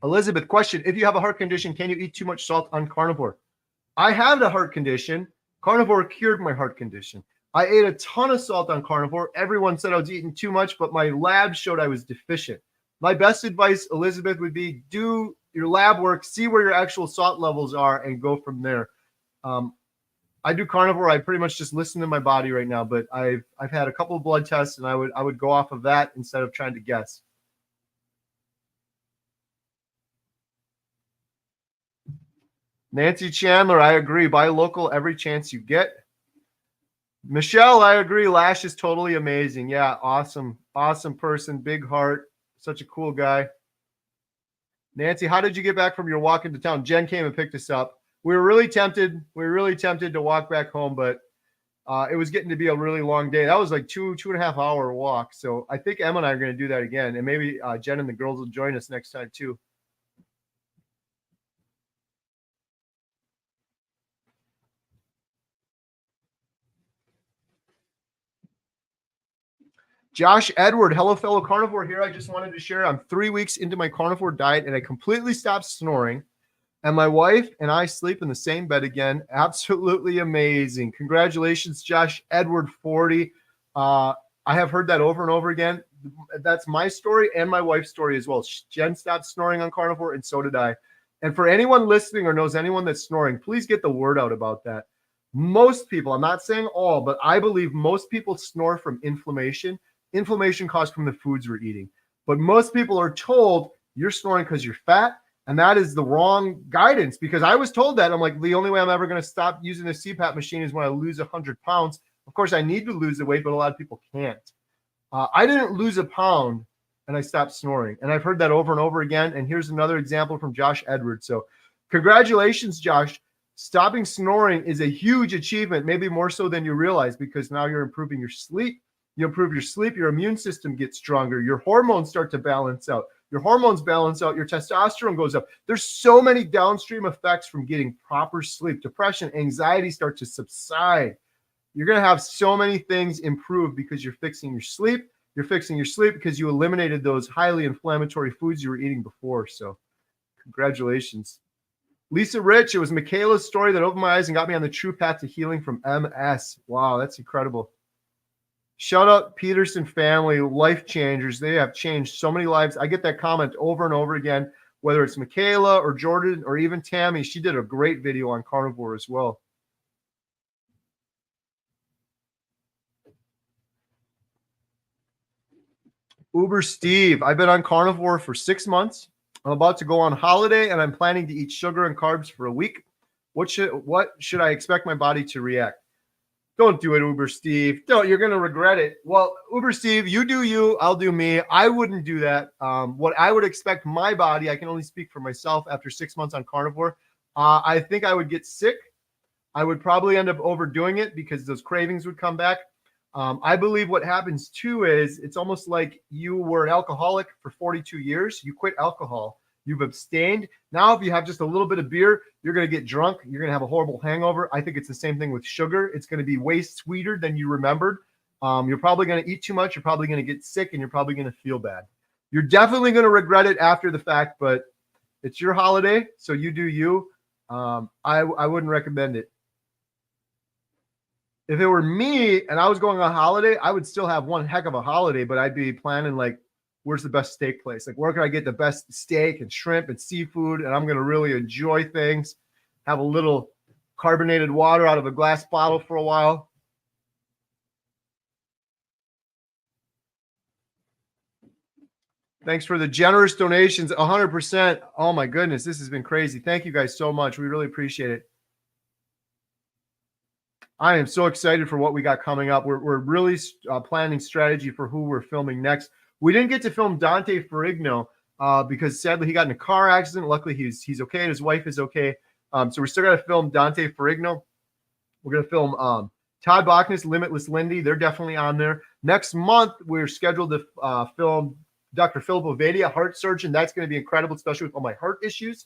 Speaker 1: Elizabeth, question. If you have a heart condition, can you eat too much salt on carnivore? I have the heart condition. Carnivore cured my heart condition. I ate a ton of salt on carnivore. Everyone said I was eating too much, but my lab showed I was deficient. My best advice, Elizabeth, would be do your lab work, see where your actual salt levels are, and go from there. I do carnivore. I pretty much just listen to my body right now, but I've had a couple of blood tests, and I would go off of that instead of trying to guess. Nancy Chandler, I agree. Buy local every chance you get. Michelle, I agree. Lash is totally amazing. Yeah, awesome. Awesome person. Big heart. Such a cool guy. Nancy, how did you get back from your walk into town? Jen came and picked us up. We were really tempted. We were really tempted to walk back home, but it was getting to be a really long day. That was like 2.5 hour walk. So I think Emma and I are going to do that again. And maybe Jen and the girls will join us next time too. Josh Edward, hello, fellow carnivore here. I just wanted to share I'm 3 weeks into my carnivore diet and I completely stopped snoring. And my wife and I sleep in the same bed again. Absolutely amazing. Congratulations, Josh Edward 40. I have heard that over and over again. That's my story and my wife's story as well. Jen stopped snoring on carnivore, and so did I. And for anyone listening or knows anyone that's snoring, please get the word out about that. Most people, I'm not saying all, but I believe most people snore from inflammation. Inflammation caused from the foods we're eating. But most people are told you're snoring because you're fat. And that is the wrong guidance, because I was told that. I'm like, the only way I'm ever going to stop using the CPAP machine is when I lose 100 pounds. Of course, I need to lose the weight, but a lot of people can't. I didn't lose a pound and I stopped snoring. And I've heard that over and over again. And here's another example from Josh Edwards. So congratulations, Josh. Stopping snoring is a huge achievement, maybe more so than you realize, because now you're improving your sleep. You improve your sleep, your immune system gets stronger. Your hormones start to balance out. Your hormones balance out, your testosterone goes up. There's so many downstream effects from getting proper sleep. Depression, anxiety start to subside. You're going to have so many things improve because you're fixing your sleep. You're fixing your sleep because you eliminated those highly inflammatory foods you were eating before. So congratulations. Lisa Rich, it was Michaela's story that opened my eyes and got me on the true path to healing from MS. Wow, that's incredible. Shout out Peterson family, life changers. They have changed so many lives. I get that comment over and over again, whether it's Michaela or Jordan or even Tammy. She did a great video on carnivore as well. Uber Steve, I've been on carnivore for 6 months. I'm about to go on holiday and I'm planning to eat sugar and carbs for a week. What should I expect my body to react? Don't do it, Uber Steve. Don't. You're going to regret it. Well, Uber Steve, you do you. I'll do me. I wouldn't do that. What I would expect my body, I can only speak for myself after 6 months on carnivore. I think I would get sick. I would probably end up overdoing it because those cravings would come back. I believe what happens too is it's almost like you were an alcoholic for 42 years. You quit alcohol. You've abstained. Now, if you have just a little bit of beer, you're going to get drunk. You're going to have a horrible hangover. I think it's the same thing with sugar. It's going to be way sweeter than you remembered. You're probably going to eat too much. You're probably going to get sick, and you're probably going to feel bad. You're definitely going to regret it after the fact, but it's your holiday, so you do you. I wouldn't recommend it. If it were me and I was going on holiday, I would still have one heck of a holiday, but I'd be planning like, where's the best steak place? Like, where can I get the best steak and shrimp and seafood? And I'm going to really enjoy things, have a little carbonated water out of a glass bottle for a while. Thanks for the generous donations. 100%. Oh my goodness. This has been crazy. Thank you guys so much. We really appreciate it. I am so excited for what we got coming up. We're really planning strategy for who we're filming next. We didn't get to film Dante Ferrigno because sadly he got in a car accident. Luckily he's okay. His wife is okay. So we're still going to film Dante Ferrigno. We're going to film Todd Bachnis, Limitless Lindy, they're definitely on there. Next month, we're scheduled to film Dr. Philip Ovadia, heart surgeon. That's going to be incredible, especially with all my heart issues.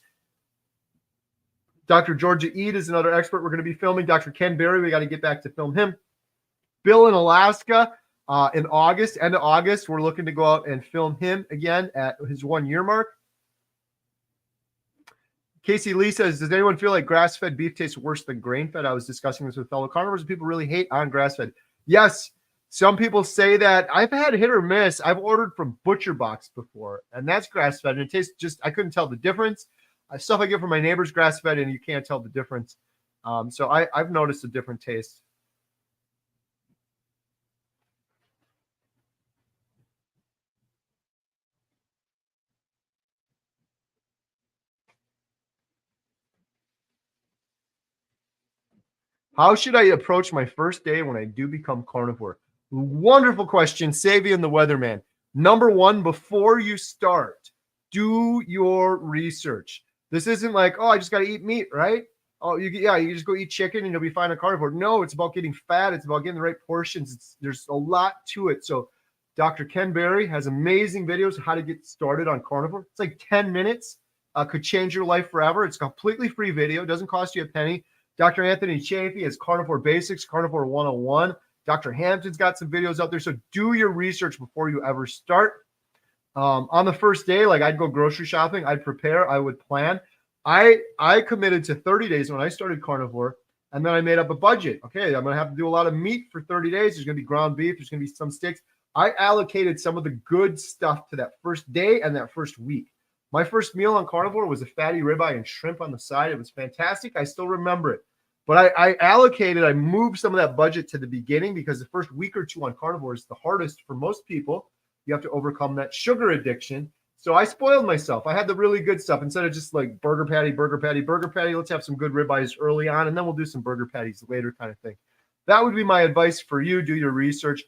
Speaker 1: Dr. Georgia Eid is another expert we're going to be filming. Dr. Ken Berry, we got to get back to film him. Bill in Alaska in August, end of August, we're looking to go out and film him again at his 1 year mark. Casey Lee says, does anyone feel like grass-fed beef tastes worse than grain-fed? I was discussing this with fellow carnivores, and people really hate on grass-fed. Yes, some people say that. I've had hit or miss. I've ordered from Butcher Box before, and that's grass-fed, and it tastes just, I couldn't tell the difference. Stuff I get from my neighbor's grass-fed, and you can't tell the difference. So I've noticed a different taste. How should I approach my first day when I do become carnivore? Wonderful question, Savian the Weatherman. Number one, before you start, do your research. This isn't like, oh, I just got to eat meat, right? Oh, you just go eat chicken and you'll be fine on carnivore. No, it's about getting fat. It's about getting the right portions. There's a lot to it. So Dr. Ken Berry has amazing videos on how to get started on carnivore. It's like 10 minutes. Could change your life forever. It's a completely free video. It doesn't cost you a penny. Dr. Anthony Chafee has Carnivore Basics, Carnivore 101. Dr. Hampton's got some videos out there. So do your research before you ever start. On the first day, like I'd go grocery shopping, I'd prepare, I would plan. I committed to 30 days when I started carnivore, and then I made up a budget. Okay, I'm going to have to do a lot of meat for 30 days. There's going to be ground beef. There's going to be some steaks. I allocated some of the good stuff to that first day and that first week. My first meal on carnivore was a fatty ribeye and shrimp on the side. It was fantastic. I still remember it. But I moved some of that budget to the beginning because the first week or two on carnivore is the hardest for most people. You have to overcome that sugar addiction. So I spoiled myself. I had the really good stuff instead of just like burger patty. Let's have some good ribeyes early on, and then we'll do some burger patties later kind of thing. That would be my advice for you. Do your research.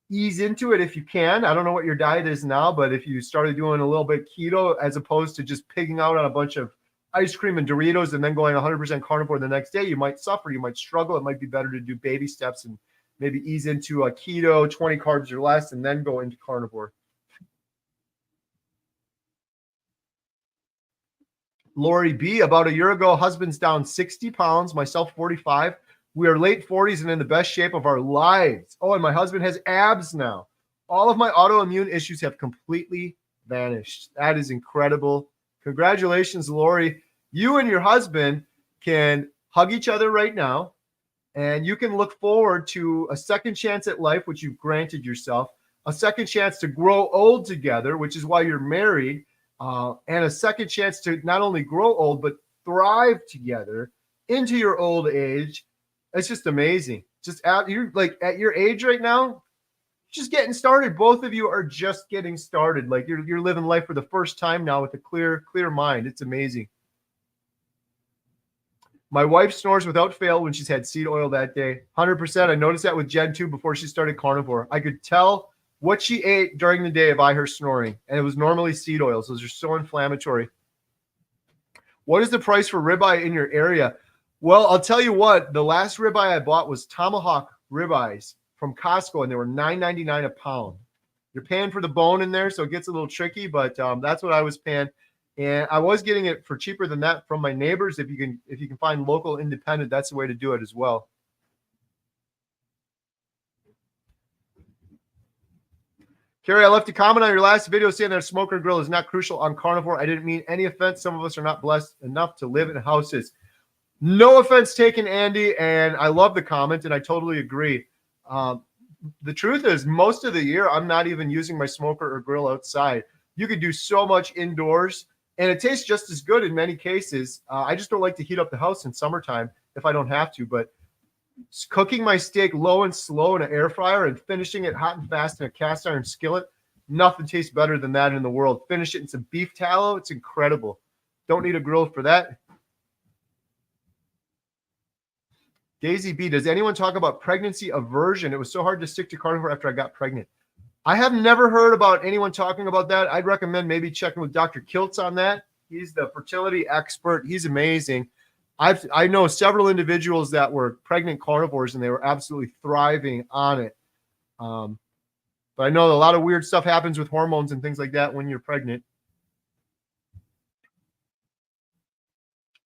Speaker 1: Ease into it if you can. I don't know what your diet is now, but if you started doing a little bit keto as opposed to just pigging out on a bunch of ice cream and Doritos and then going 100% carnivore the next day, you might suffer. You might struggle. It might be better to do baby steps and maybe ease into a keto, 20 carbs or less, and then go into carnivore. Lori B, about a year ago, husband's down 60 pounds, myself 45. We are late 40s and in the best shape of our lives. Oh, and my husband has abs now. All of my autoimmune issues have completely vanished. That is incredible. Congratulations, Lori. You and your husband can hug each other right now, and you can look forward to a second chance at life, which you've granted yourself, a second chance to grow old together, which is why you're married, and a second chance to not only grow old, but thrive together into your old age. It's just amazing. You're like at your age right now, just getting started. Both of you are just getting started. Like you're living life for the first time now with a clear mind. It's amazing. My wife snores without fail when she's had seed oil that day. 100%. I noticed that with Jen too before she started carnivore. I could tell what she ate during the day by her snoring, and it was normally seed oils. Those are so inflammatory. What is the price for ribeye in your area? Well, I'll tell you what, the last ribeye I bought was tomahawk ribeyes from Costco, and they were $9.99 a pound. You're paying for the bone in there, so it gets a little tricky, but that's what I was paying. And I was getting it for cheaper than that from my neighbors. If you can find local independent, that's the way to do it as well. Carrie, I left a comment on your last video saying that a smoker grill is not crucial on carnivore. I didn't mean any offense. Some of us are not blessed enough to live in houses. No offense taken, Andy, and I love the comment, and I totally agree. The truth is, most of the year, I'm not even using my smoker or grill outside. You could do so much indoors, and it tastes just as good in many cases. I just don't like to heat up the house in summertime if I don't have to, but cooking my steak low and slow in an air fryer and finishing it hot and fast in a cast iron skillet, nothing tastes better than that in the world. Finish it in some beef tallow. It's incredible. Don't need a grill for that. Daisy B, does anyone talk about pregnancy aversion? It was so hard to stick to carnivore after I got pregnant. I have never heard about anyone talking about that. I'd recommend maybe checking with Dr. Kiltz on that. He's the fertility expert. He's amazing. I know several individuals that were pregnant carnivores and they were absolutely thriving on it. But I know a lot of weird stuff happens with hormones and things like that when you're pregnant.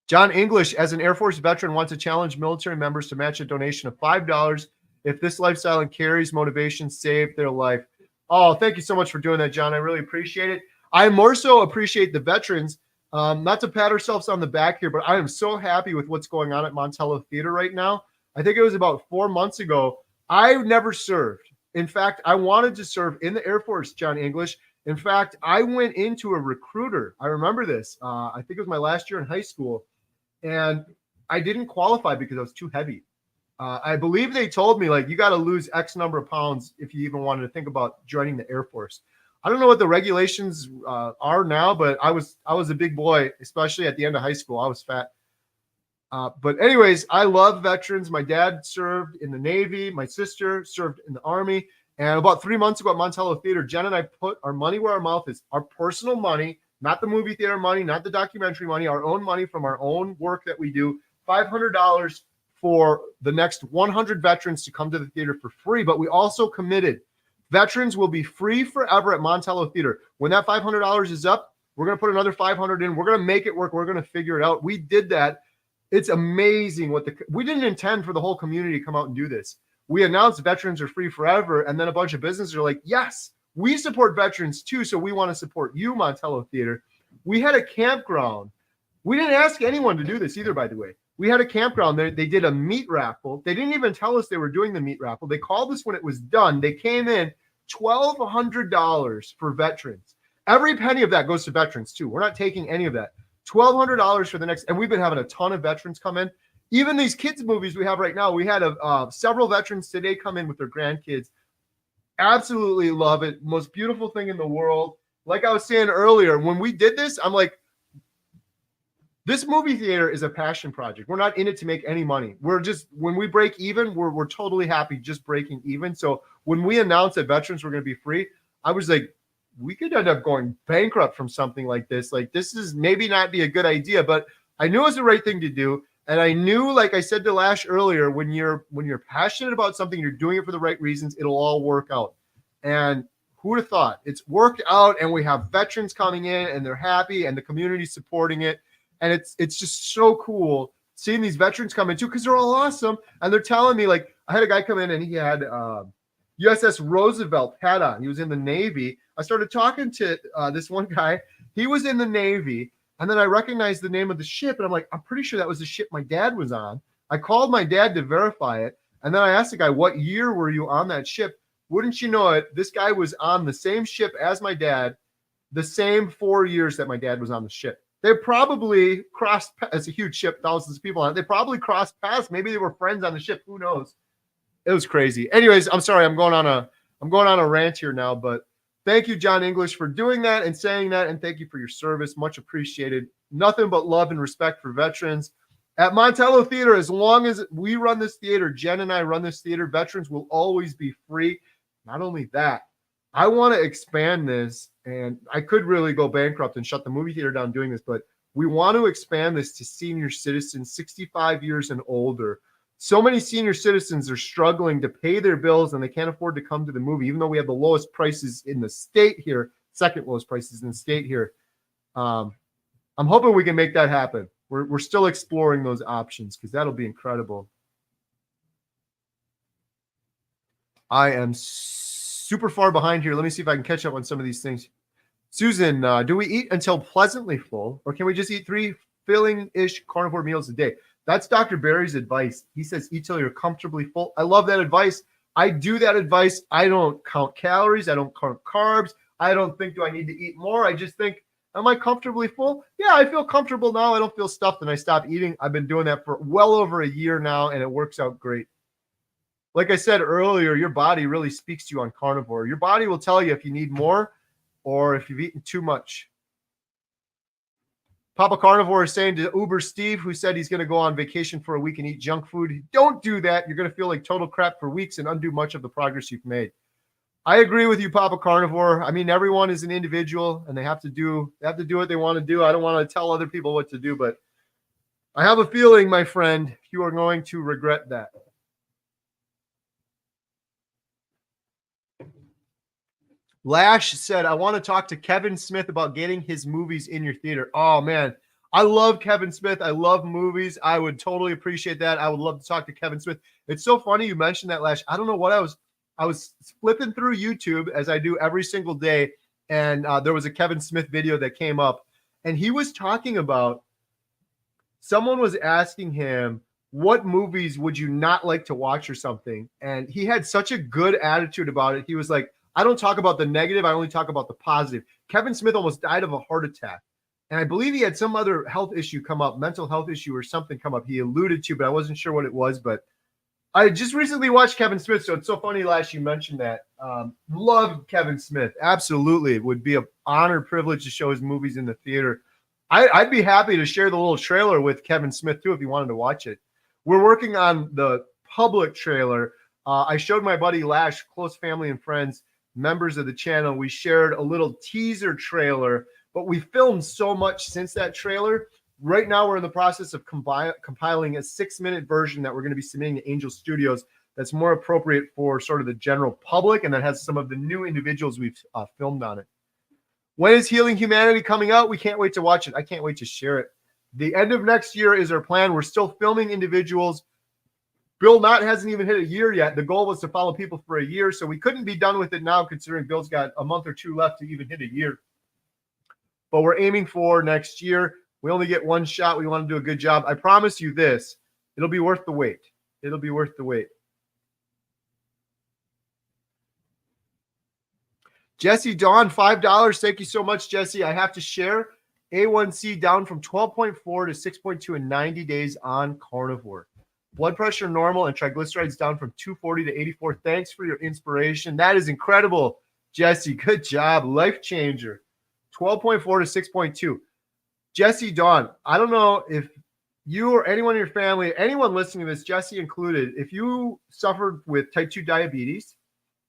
Speaker 1: John English, as an Air Force veteran, wants to challenge military members to match a donation of $5 if this lifestyle and Carrie's motivation saved their life. Oh, thank you so much for doing that, John. I really appreciate it. I more so appreciate the veterans. Not to pat ourselves on the back here, but I am so happy with what's going on at Montello Theater right now. I think it was about 4 months ago. I never served. In fact, I wanted to serve in the Air Force, John English. In fact, I went into a recruiter. I remember this. I think it was my last year in high school. And I didn't qualify because I was too heavy. I believe they told me, like, you got to lose X number of pounds if you even wanted to think about joining the Air Force. I don't know what the regulations are now, but I was a big boy, especially at the end of high school. I was fat. But anyways, I love veterans. My dad served in the Navy. My sister served in the Army. And about 3 months ago at Montello Theater, Jen and I put our money where our mouth is, our personal money, not the movie theater money, not the documentary money, our own money from our own work that we do, $500 for the next 100 veterans to come to the theater for free. But we also committed veterans will be free forever at Montello Theater. When that $500 is up, we're going to put another 500 in. We're going to make it work. We're going to figure it out. We did that. It's amazing we didn't intend for the whole community to come out and do this. We announced veterans are free forever. And then a bunch of businesses are like, yes, we support veterans too, so we want to support you, Montello Theater. We had a campground. We didn't ask anyone to do this either, by the way. We had a campground. They did a meat raffle. They didn't even tell us they were doing the meat raffle. They called us when it was done. They came in, $1,200 for veterans. Every penny of that goes to veterans too. We're not taking any of that. $1,200 for the next, and we've been having a ton of veterans come in. Even these kids movies we have right now, we had several veterans today come in with their grandkids. Absolutely love it. Most beautiful thing in the world. Like I was saying earlier, when we did this, I'm like, this movie theater is a passion project. We're not in it to make any money. We're just, when we break even, we're totally happy just breaking even. So when we announced that veterans were going to be free, I was like, we could end up going bankrupt from something like this. Like, this is maybe not be a good idea, but I knew it was the right thing to do. And I knew, like I said to Lash earlier, when you're passionate about something, you're doing it for the right reasons, it'll all work out. And who would have thought? It's worked out, and we have veterans coming in, and they're happy, and the community supporting it. And it's just so cool seeing these veterans come in too, because they're all awesome. And they're telling me, like, I had a guy come in and he had USS Roosevelt hat on. He was in the Navy. I started talking to this one guy. He was in the Navy. And then I recognized the name of the ship. And I'm like, I'm pretty sure that was the ship my dad was on. I called my dad to verify it. And then I asked the guy, what year were you on that ship? Wouldn't you know it, this guy was on the same ship as my dad, the same 4 years that my dad was on the ship. They probably crossed, it's a huge ship, thousands of people on it. They probably crossed paths. Maybe they were friends on the ship. Who knows? It was crazy. Anyways, I'm sorry. I'm going on a rant here now, but thank you, John English, for doing that and saying that. And thank you for your service. Much appreciated. Nothing but love and respect for veterans. At Montello Theater, as long as we run this theater, Jen and I run this theater, veterans will always be free. Not only that, I want to expand this, and I could really go bankrupt and shut the movie theater down doing this, but we want to expand this to senior citizens, 65 years and older. So many senior citizens are struggling to pay their bills, and they can't afford to come to the movie, even though we have the lowest prices in the state here, second lowest prices in the state here. I'm hoping we can make that happen. We're still exploring those options because that'll be incredible. I am super far behind here. Let me see if I can catch up on some of these things. Susan, do we eat until pleasantly full, or can we just eat 3 filling-ish carnivore meals a day? That's Dr. Barry's advice. He says eat till you're comfortably full. I love that advice. I do that advice. I don't count calories. I don't count carbs. I don't think, do I need to eat more? I just think, am I comfortably full? Yeah, I feel comfortable now. I don't feel stuffed, and I stopped eating. I've been doing that for well over a year now, and it works out great. Like I said earlier, your body really speaks to you on carnivore. Your body will tell you if you need more or if you've eaten too much. Papa Carnivore is saying to Uber Steve, who said he's going to go on vacation for a week and eat junk food, don't do that. You're going to feel like total crap for weeks and undo much of the progress you've made. I agree with you, Papa Carnivore. I mean, everyone is an individual, and they have to do what they want to do. I don't want to tell other people what to do, but I have a feeling, my friend, you are going to regret that. Lash said, I want to talk to Kevin Smith about getting his movies in your theater. Oh, man. I love Kevin Smith. I love movies. I would totally appreciate that. I would love to talk to Kevin Smith. It's so funny you mentioned that, Lash. I don't know what I was flipping through YouTube as I do every single day, and there was a Kevin Smith video that came up, and he was talking about someone was asking him, what movies would you not like to watch or something? And he had such a good attitude about it. He was like, I don't talk about the negative. I only talk about the positive. Kevin Smith almost died of a heart attack. And I believe he had some other health issue come up, mental health issue or something come up. He alluded to, but I wasn't sure what it was. But I just recently watched Kevin Smith. So it's so funny, Lash, you mentioned that. Love Kevin Smith. Absolutely. It would be an honor, privilege to show his movies in the theater. I'd be happy to share the little trailer with Kevin Smith, too, if you wanted to watch it. We're working on the public trailer. I showed my buddy Lash, close family and friends, members of the channel. We shared a little teaser trailer, but we filmed so much since that trailer. Right now, we're in the process of compiling a 6-minute version that we're going to be submitting to Angel Studios that's more appropriate for sort of the general public and that has some of the new individuals we've filmed on it. When is Healing Humanity coming out? We can't wait to watch it. I can't wait to share it. The end of next year is our plan. We're still filming individuals. Bill Knott hasn't even hit a year yet. The goal was to follow people for a year, so we couldn't be done with it now considering Bill's got a month or two left to even hit a year. But we're aiming for next year. We only get one shot. We want to do a good job. I promise you this. It'll be worth the wait. It'll be worth the wait. Jesse Dawn, $5. Thank you so much, Jesse. I have to share. A1C down from 12.4 to 6.2 in 90 days on Carnivore. Blood pressure normal and triglycerides down from 240 to 84. Thanks for your inspiration. That is incredible, Jesse. Good job. Life changer. 12.4 to 6.2. Jesse Dawn, I don't know if you or anyone in your family, anyone listening to this, Jesse included, if you suffered with type 2 diabetes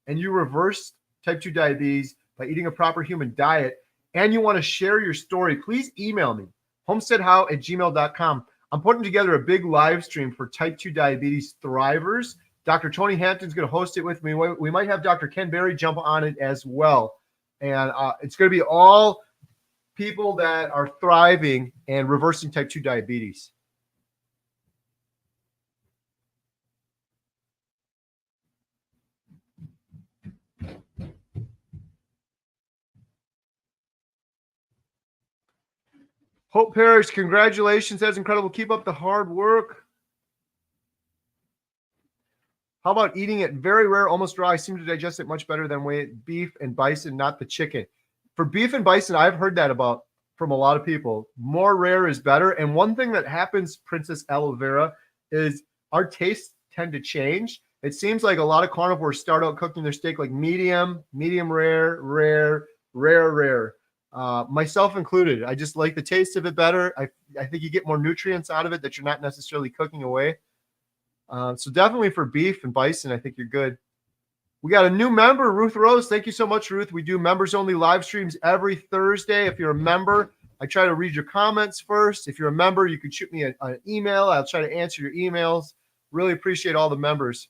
Speaker 1: and you reversed type 2 diabetes by eating a proper human diet, and you want to share your story, please email me, homesteadhow@gmail.com. I'm putting together a big live stream for type 2 diabetes thrivers. Dr. Tony Hampton's going to host it with me. We might have Dr. Ken Berry jump on it as well. And it's going to be all people that are thriving and reversing type 2 diabetes. Hope Parrish, congratulations. That's incredible. Keep up the hard work. How about eating it very rare, almost raw? I seem to digest it much better than beef and bison, not the chicken. For beef and bison, I've heard that about from a lot of people. More rare is better. And one thing that happens, Princess Aloe Vera, is our tastes tend to change. It seems like a lot of carnivores start out cooking their steak like medium, medium rare, rare, rare, rare. Myself included. I just like the taste of it better. I think you get more nutrients out of it that you're not necessarily cooking away. So definitely for beef and bison, I think you're good. We got a new member, Ruth Rose. Thank you so much, Ruth. We do members only live streams every Thursday. If you're a member, I try to read your comments first. If you're a member, you can shoot me an email. I'll try to answer your emails. Really appreciate all the members.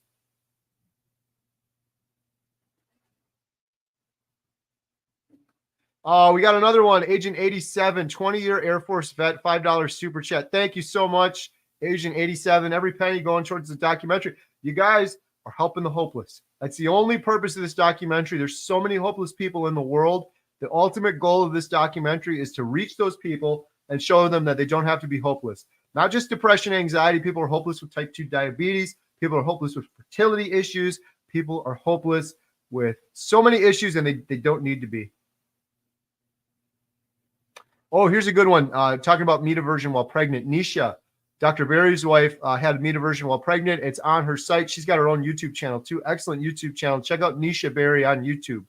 Speaker 1: We got another one, Agent 87, 20-year Air Force vet, $5 super chat. Thank you so much, Agent 87. Every penny going towards the documentary. You guys are helping the hopeless. That's the only purpose of this documentary. There's so many hopeless people in the world. The ultimate goal of this documentary is to reach those people and show them that they don't have to be hopeless. Not just depression, anxiety. People are hopeless with type 2 diabetes. People are hopeless with fertility issues. People are hopeless with so many issues, and they don't need to be. Oh, here's a good one. Talking about meat aversion while pregnant. Nisha, Dr. Barry's wife, had meat aversion while pregnant. It's on her site. She's got her own YouTube channel too. Excellent YouTube channel. Check out Nisha Berry on YouTube.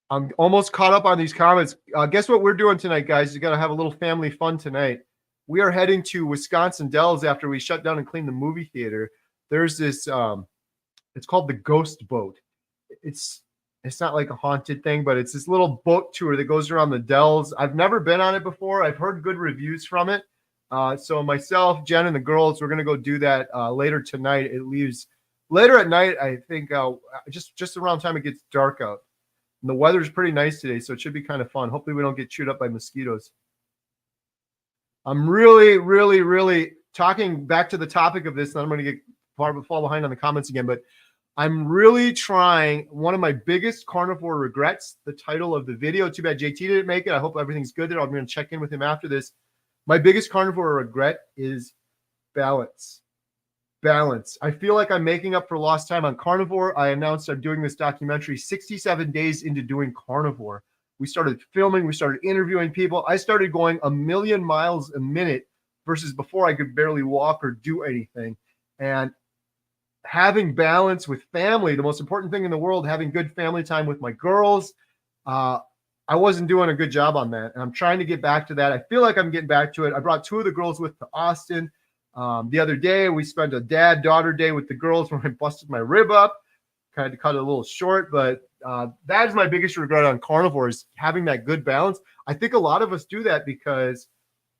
Speaker 1: I'm almost caught up on these comments. Guess what we're doing tonight, guys? You got to have a little family fun tonight. We are heading to Wisconsin Dells after we shut down and cleaned the movie theater. There's this, it's called the Ghost Boat. It's It's not like a haunted thing, but it's this little boat tour that goes around the Dells. I've never been on it before. I've heard good reviews from it. So myself, Jen, and the girls, we're going to go do that later tonight. It leaves later at night, I think, just around the time it gets dark out. And the weather's pretty nice today, so it should be kind of fun. Hopefully we don't get chewed up by mosquitoes. I'm really, really, really talking back to the topic of this, and I'm going to get fall behind on the comments again, but I'm really trying. One of my biggest carnivore regrets, the title of the video. Too bad JT didn't make it. I hope everything's good there. I'm going to check in with him after this. My biggest carnivore regret is balance. Balance. I feel like I'm making up for lost time on carnivore. I announced I'm doing this documentary 67 days into doing carnivore. We started filming, we started interviewing people. I started going 1,000,000 miles a minute versus before I could barely walk or do anything. And having balance with family, the most important thing in the world, having good family time with my girls. I wasn't doing a good job on that. And I'm trying to get back to that. I feel like I'm getting back to it. I brought 2 of the girls with to Austin. The other day, we spent a dad-daughter day with the girls when I busted my rib up. Kind of cut it a little short, but that is my biggest regret on carnivore, is having that good balance. I think a lot of us do that because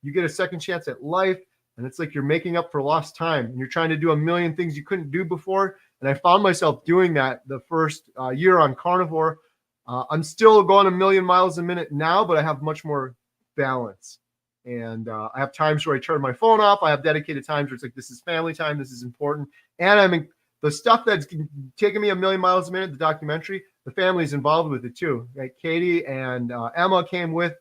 Speaker 1: you get a second chance at life, and it's like you're making up for lost time, and you're trying to do 1,000,000 things you couldn't do before. And I found myself doing that the first year on carnivore. I'm still going 1,000,000 miles a minute now, but I have much more balance. And I have times where I turn my phone off. I have dedicated times where it's like, this is family time. This is important. And I mean, the stuff that's taking me 1,000,000 miles a minute, the documentary, the family's involved with it too. Like Katie and Emma came with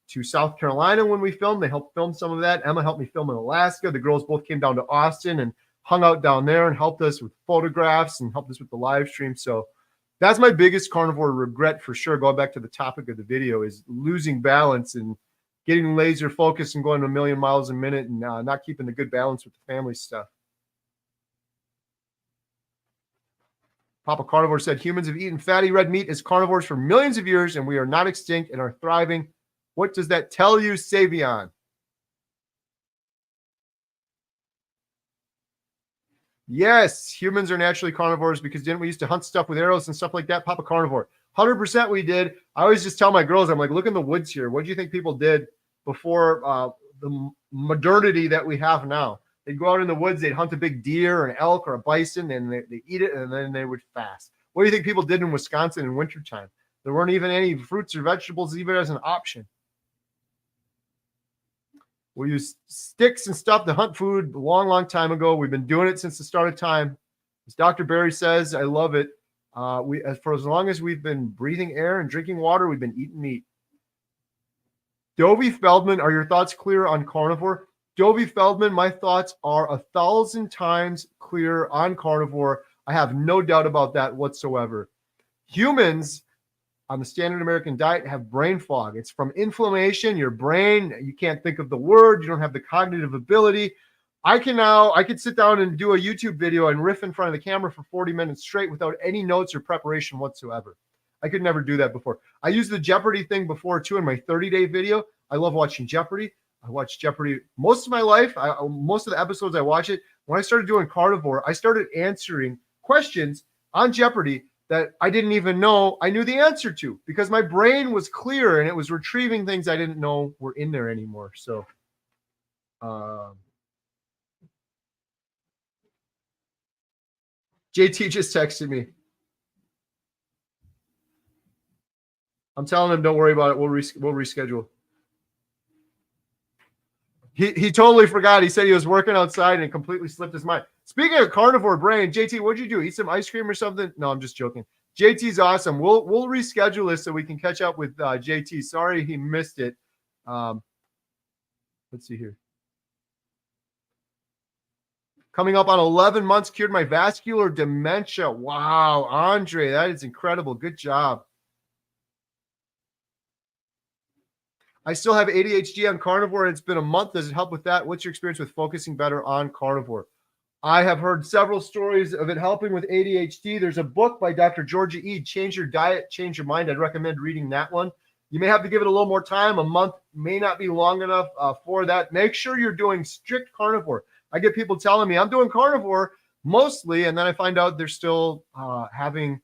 Speaker 1: to South Carolina when we filmed. They helped film some of that. Emma helped me film in Alaska. The girls both came down to Austin and hung out down there and helped us with photographs and helped us with the live stream. So that's my biggest carnivore regret for sure. Going back to the topic of the video, is losing balance and getting laser focused and going 1,000,000 miles a minute and not keeping the good balance with the family stuff. Papa Carnivore said, humans have eaten fatty red meat as carnivores for millions of years, and we are not extinct and are thriving. What does that tell you, Savion? Yes, humans are naturally carnivores because didn't we used to hunt stuff with arrows and stuff like that? Papa Carnivore. 100% we did. I always just tell my girls, I'm like, look in the woods here. What do you think people did before the modernity that we have now? They'd go out in the woods, they'd hunt a big deer or an elk or a bison, and they eat it, and then they would fast. What do you think people did in Wisconsin in wintertime? There weren't even any fruits or vegetables even as an option. We used sticks and stuff to hunt food a long, long time ago. We've been doing it since the start of time. As Dr. Barry says, I love it. For as long as we've been breathing air and drinking water, we've been eating meat. Dovey Feldman, are your thoughts clear on carnivore? Dovey Feldman, my thoughts are 1,000 times clear on carnivore. I have no doubt about that whatsoever. Humans on the standard American diet have brain fog. It's from inflammation. Your brain, you can't think of the word. You don't have the cognitive ability. I could sit down and do a YouTube video and riff in front of the camera for 40 minutes straight without any notes or preparation whatsoever. I could never do that before. I used the Jeopardy thing before too in my 30-day video. I love watching Jeopardy. I watched Jeopardy most of my life. Most of the episodes I watch it. When I started doing carnivore, I started answering questions on Jeopardy that I didn't even know I knew the answer to, because my brain was clear and it was retrieving things I didn't know were in there anymore. So, JT just texted me. I'm telling him, don't worry about it. We'll reschedule. He totally forgot. He said he was working outside and it completely slipped his mind. Speaking of carnivore brain, JT, what'd you do? Eat some ice cream or something? No, I'm just joking. JT's awesome. We'll reschedule this so we can catch up with JT. Sorry he missed it. Let's see here. Coming up on 11 months, cured my vascular dementia. Wow, Andre, that is incredible. Good job. I still have ADHD on carnivore, and it's been a month. Does it help with that? What's your experience with focusing better on carnivore? I have heard several stories of it helping with ADHD. There's a book by Dr. Georgia Ede, Change Your Diet, Change Your Mind. I'd recommend reading that one. You may have to give it a little more time. A month may not be long enough for that. Make sure you're doing strict carnivore. I get people telling me I'm doing carnivore mostly, and then I find out they're still having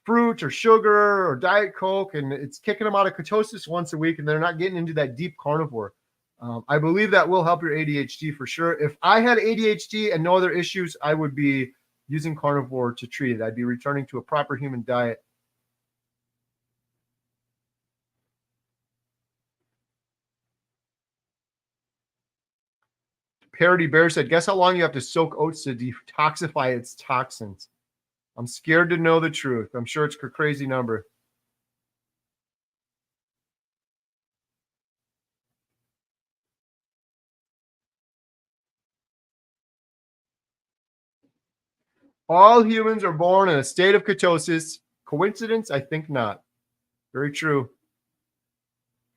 Speaker 1: fruit or sugar or Diet Coke, and it's kicking them out of ketosis once a week, and they're not getting into that deep carnivore. I believe that will help your ADHD for sure. If I had ADHD and no other issues, I would be using carnivore to treat it. I'd be returning to a proper human diet. Parody Bear said, guess how long you have to soak oats to detoxify its toxins? I'm scared to know the truth. I'm sure it's a crazy number. All humans are born in a state of ketosis. Coincidence? I think not. Very true.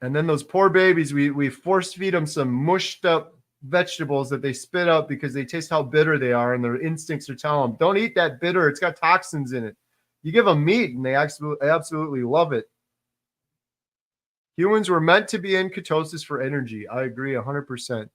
Speaker 1: And then those poor babies, we force feed them some mushed up vegetables that they spit out because they taste how bitter they are, and their instincts are telling them, don't eat that bitter. It's got toxins in it. You give them meat, and they absolutely love it. Humans were meant to be in ketosis for energy. I agree 100%.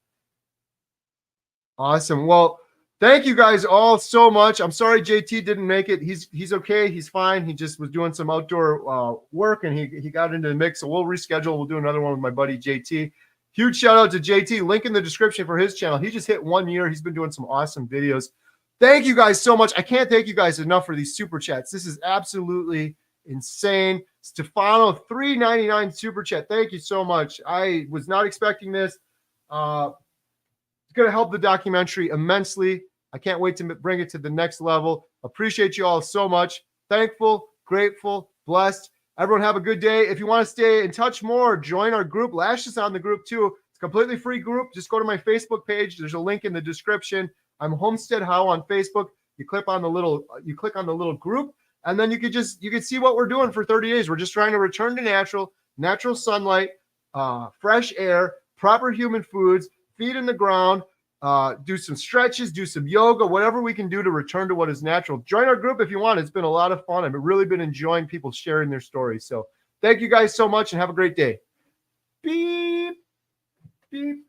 Speaker 1: Awesome. Well, thank you guys all so much. I'm sorry JT didn't make it. He's okay. He's fine. He just was doing some outdoor work, and he got into the mix. So we'll reschedule. We'll do another one with my buddy JT. Huge shout out to JT. Link in the description for his channel. He just hit 1 year. He's been doing some awesome videos. Thank you guys so much. I can't thank you guys enough for these super chats. This is absolutely insane. Stefano, $3.99 super chat. Thank you so much. I was not expecting this. It's going to help the documentary immensely. I can't wait to bring it to the next level. Appreciate you all so much. Thankful, grateful, blessed. Everyone have a good day. If you want to stay in touch more, join our group. Lash is on the group too. It's a completely free group. Just go to my Facebook page. There's a link in the description. I'm Homestead How on Facebook. You click on the little group, and then you can see what we're doing for 30 days. We're just trying to return to natural sunlight, fresh air, proper human foods, feet in the ground, do some stretches, do some yoga, whatever we can do to return to what is natural. Join our group if you want. It's been a lot of fun. I've really been enjoying people sharing their stories. So thank you guys so much, and have a great day. Beep, beep.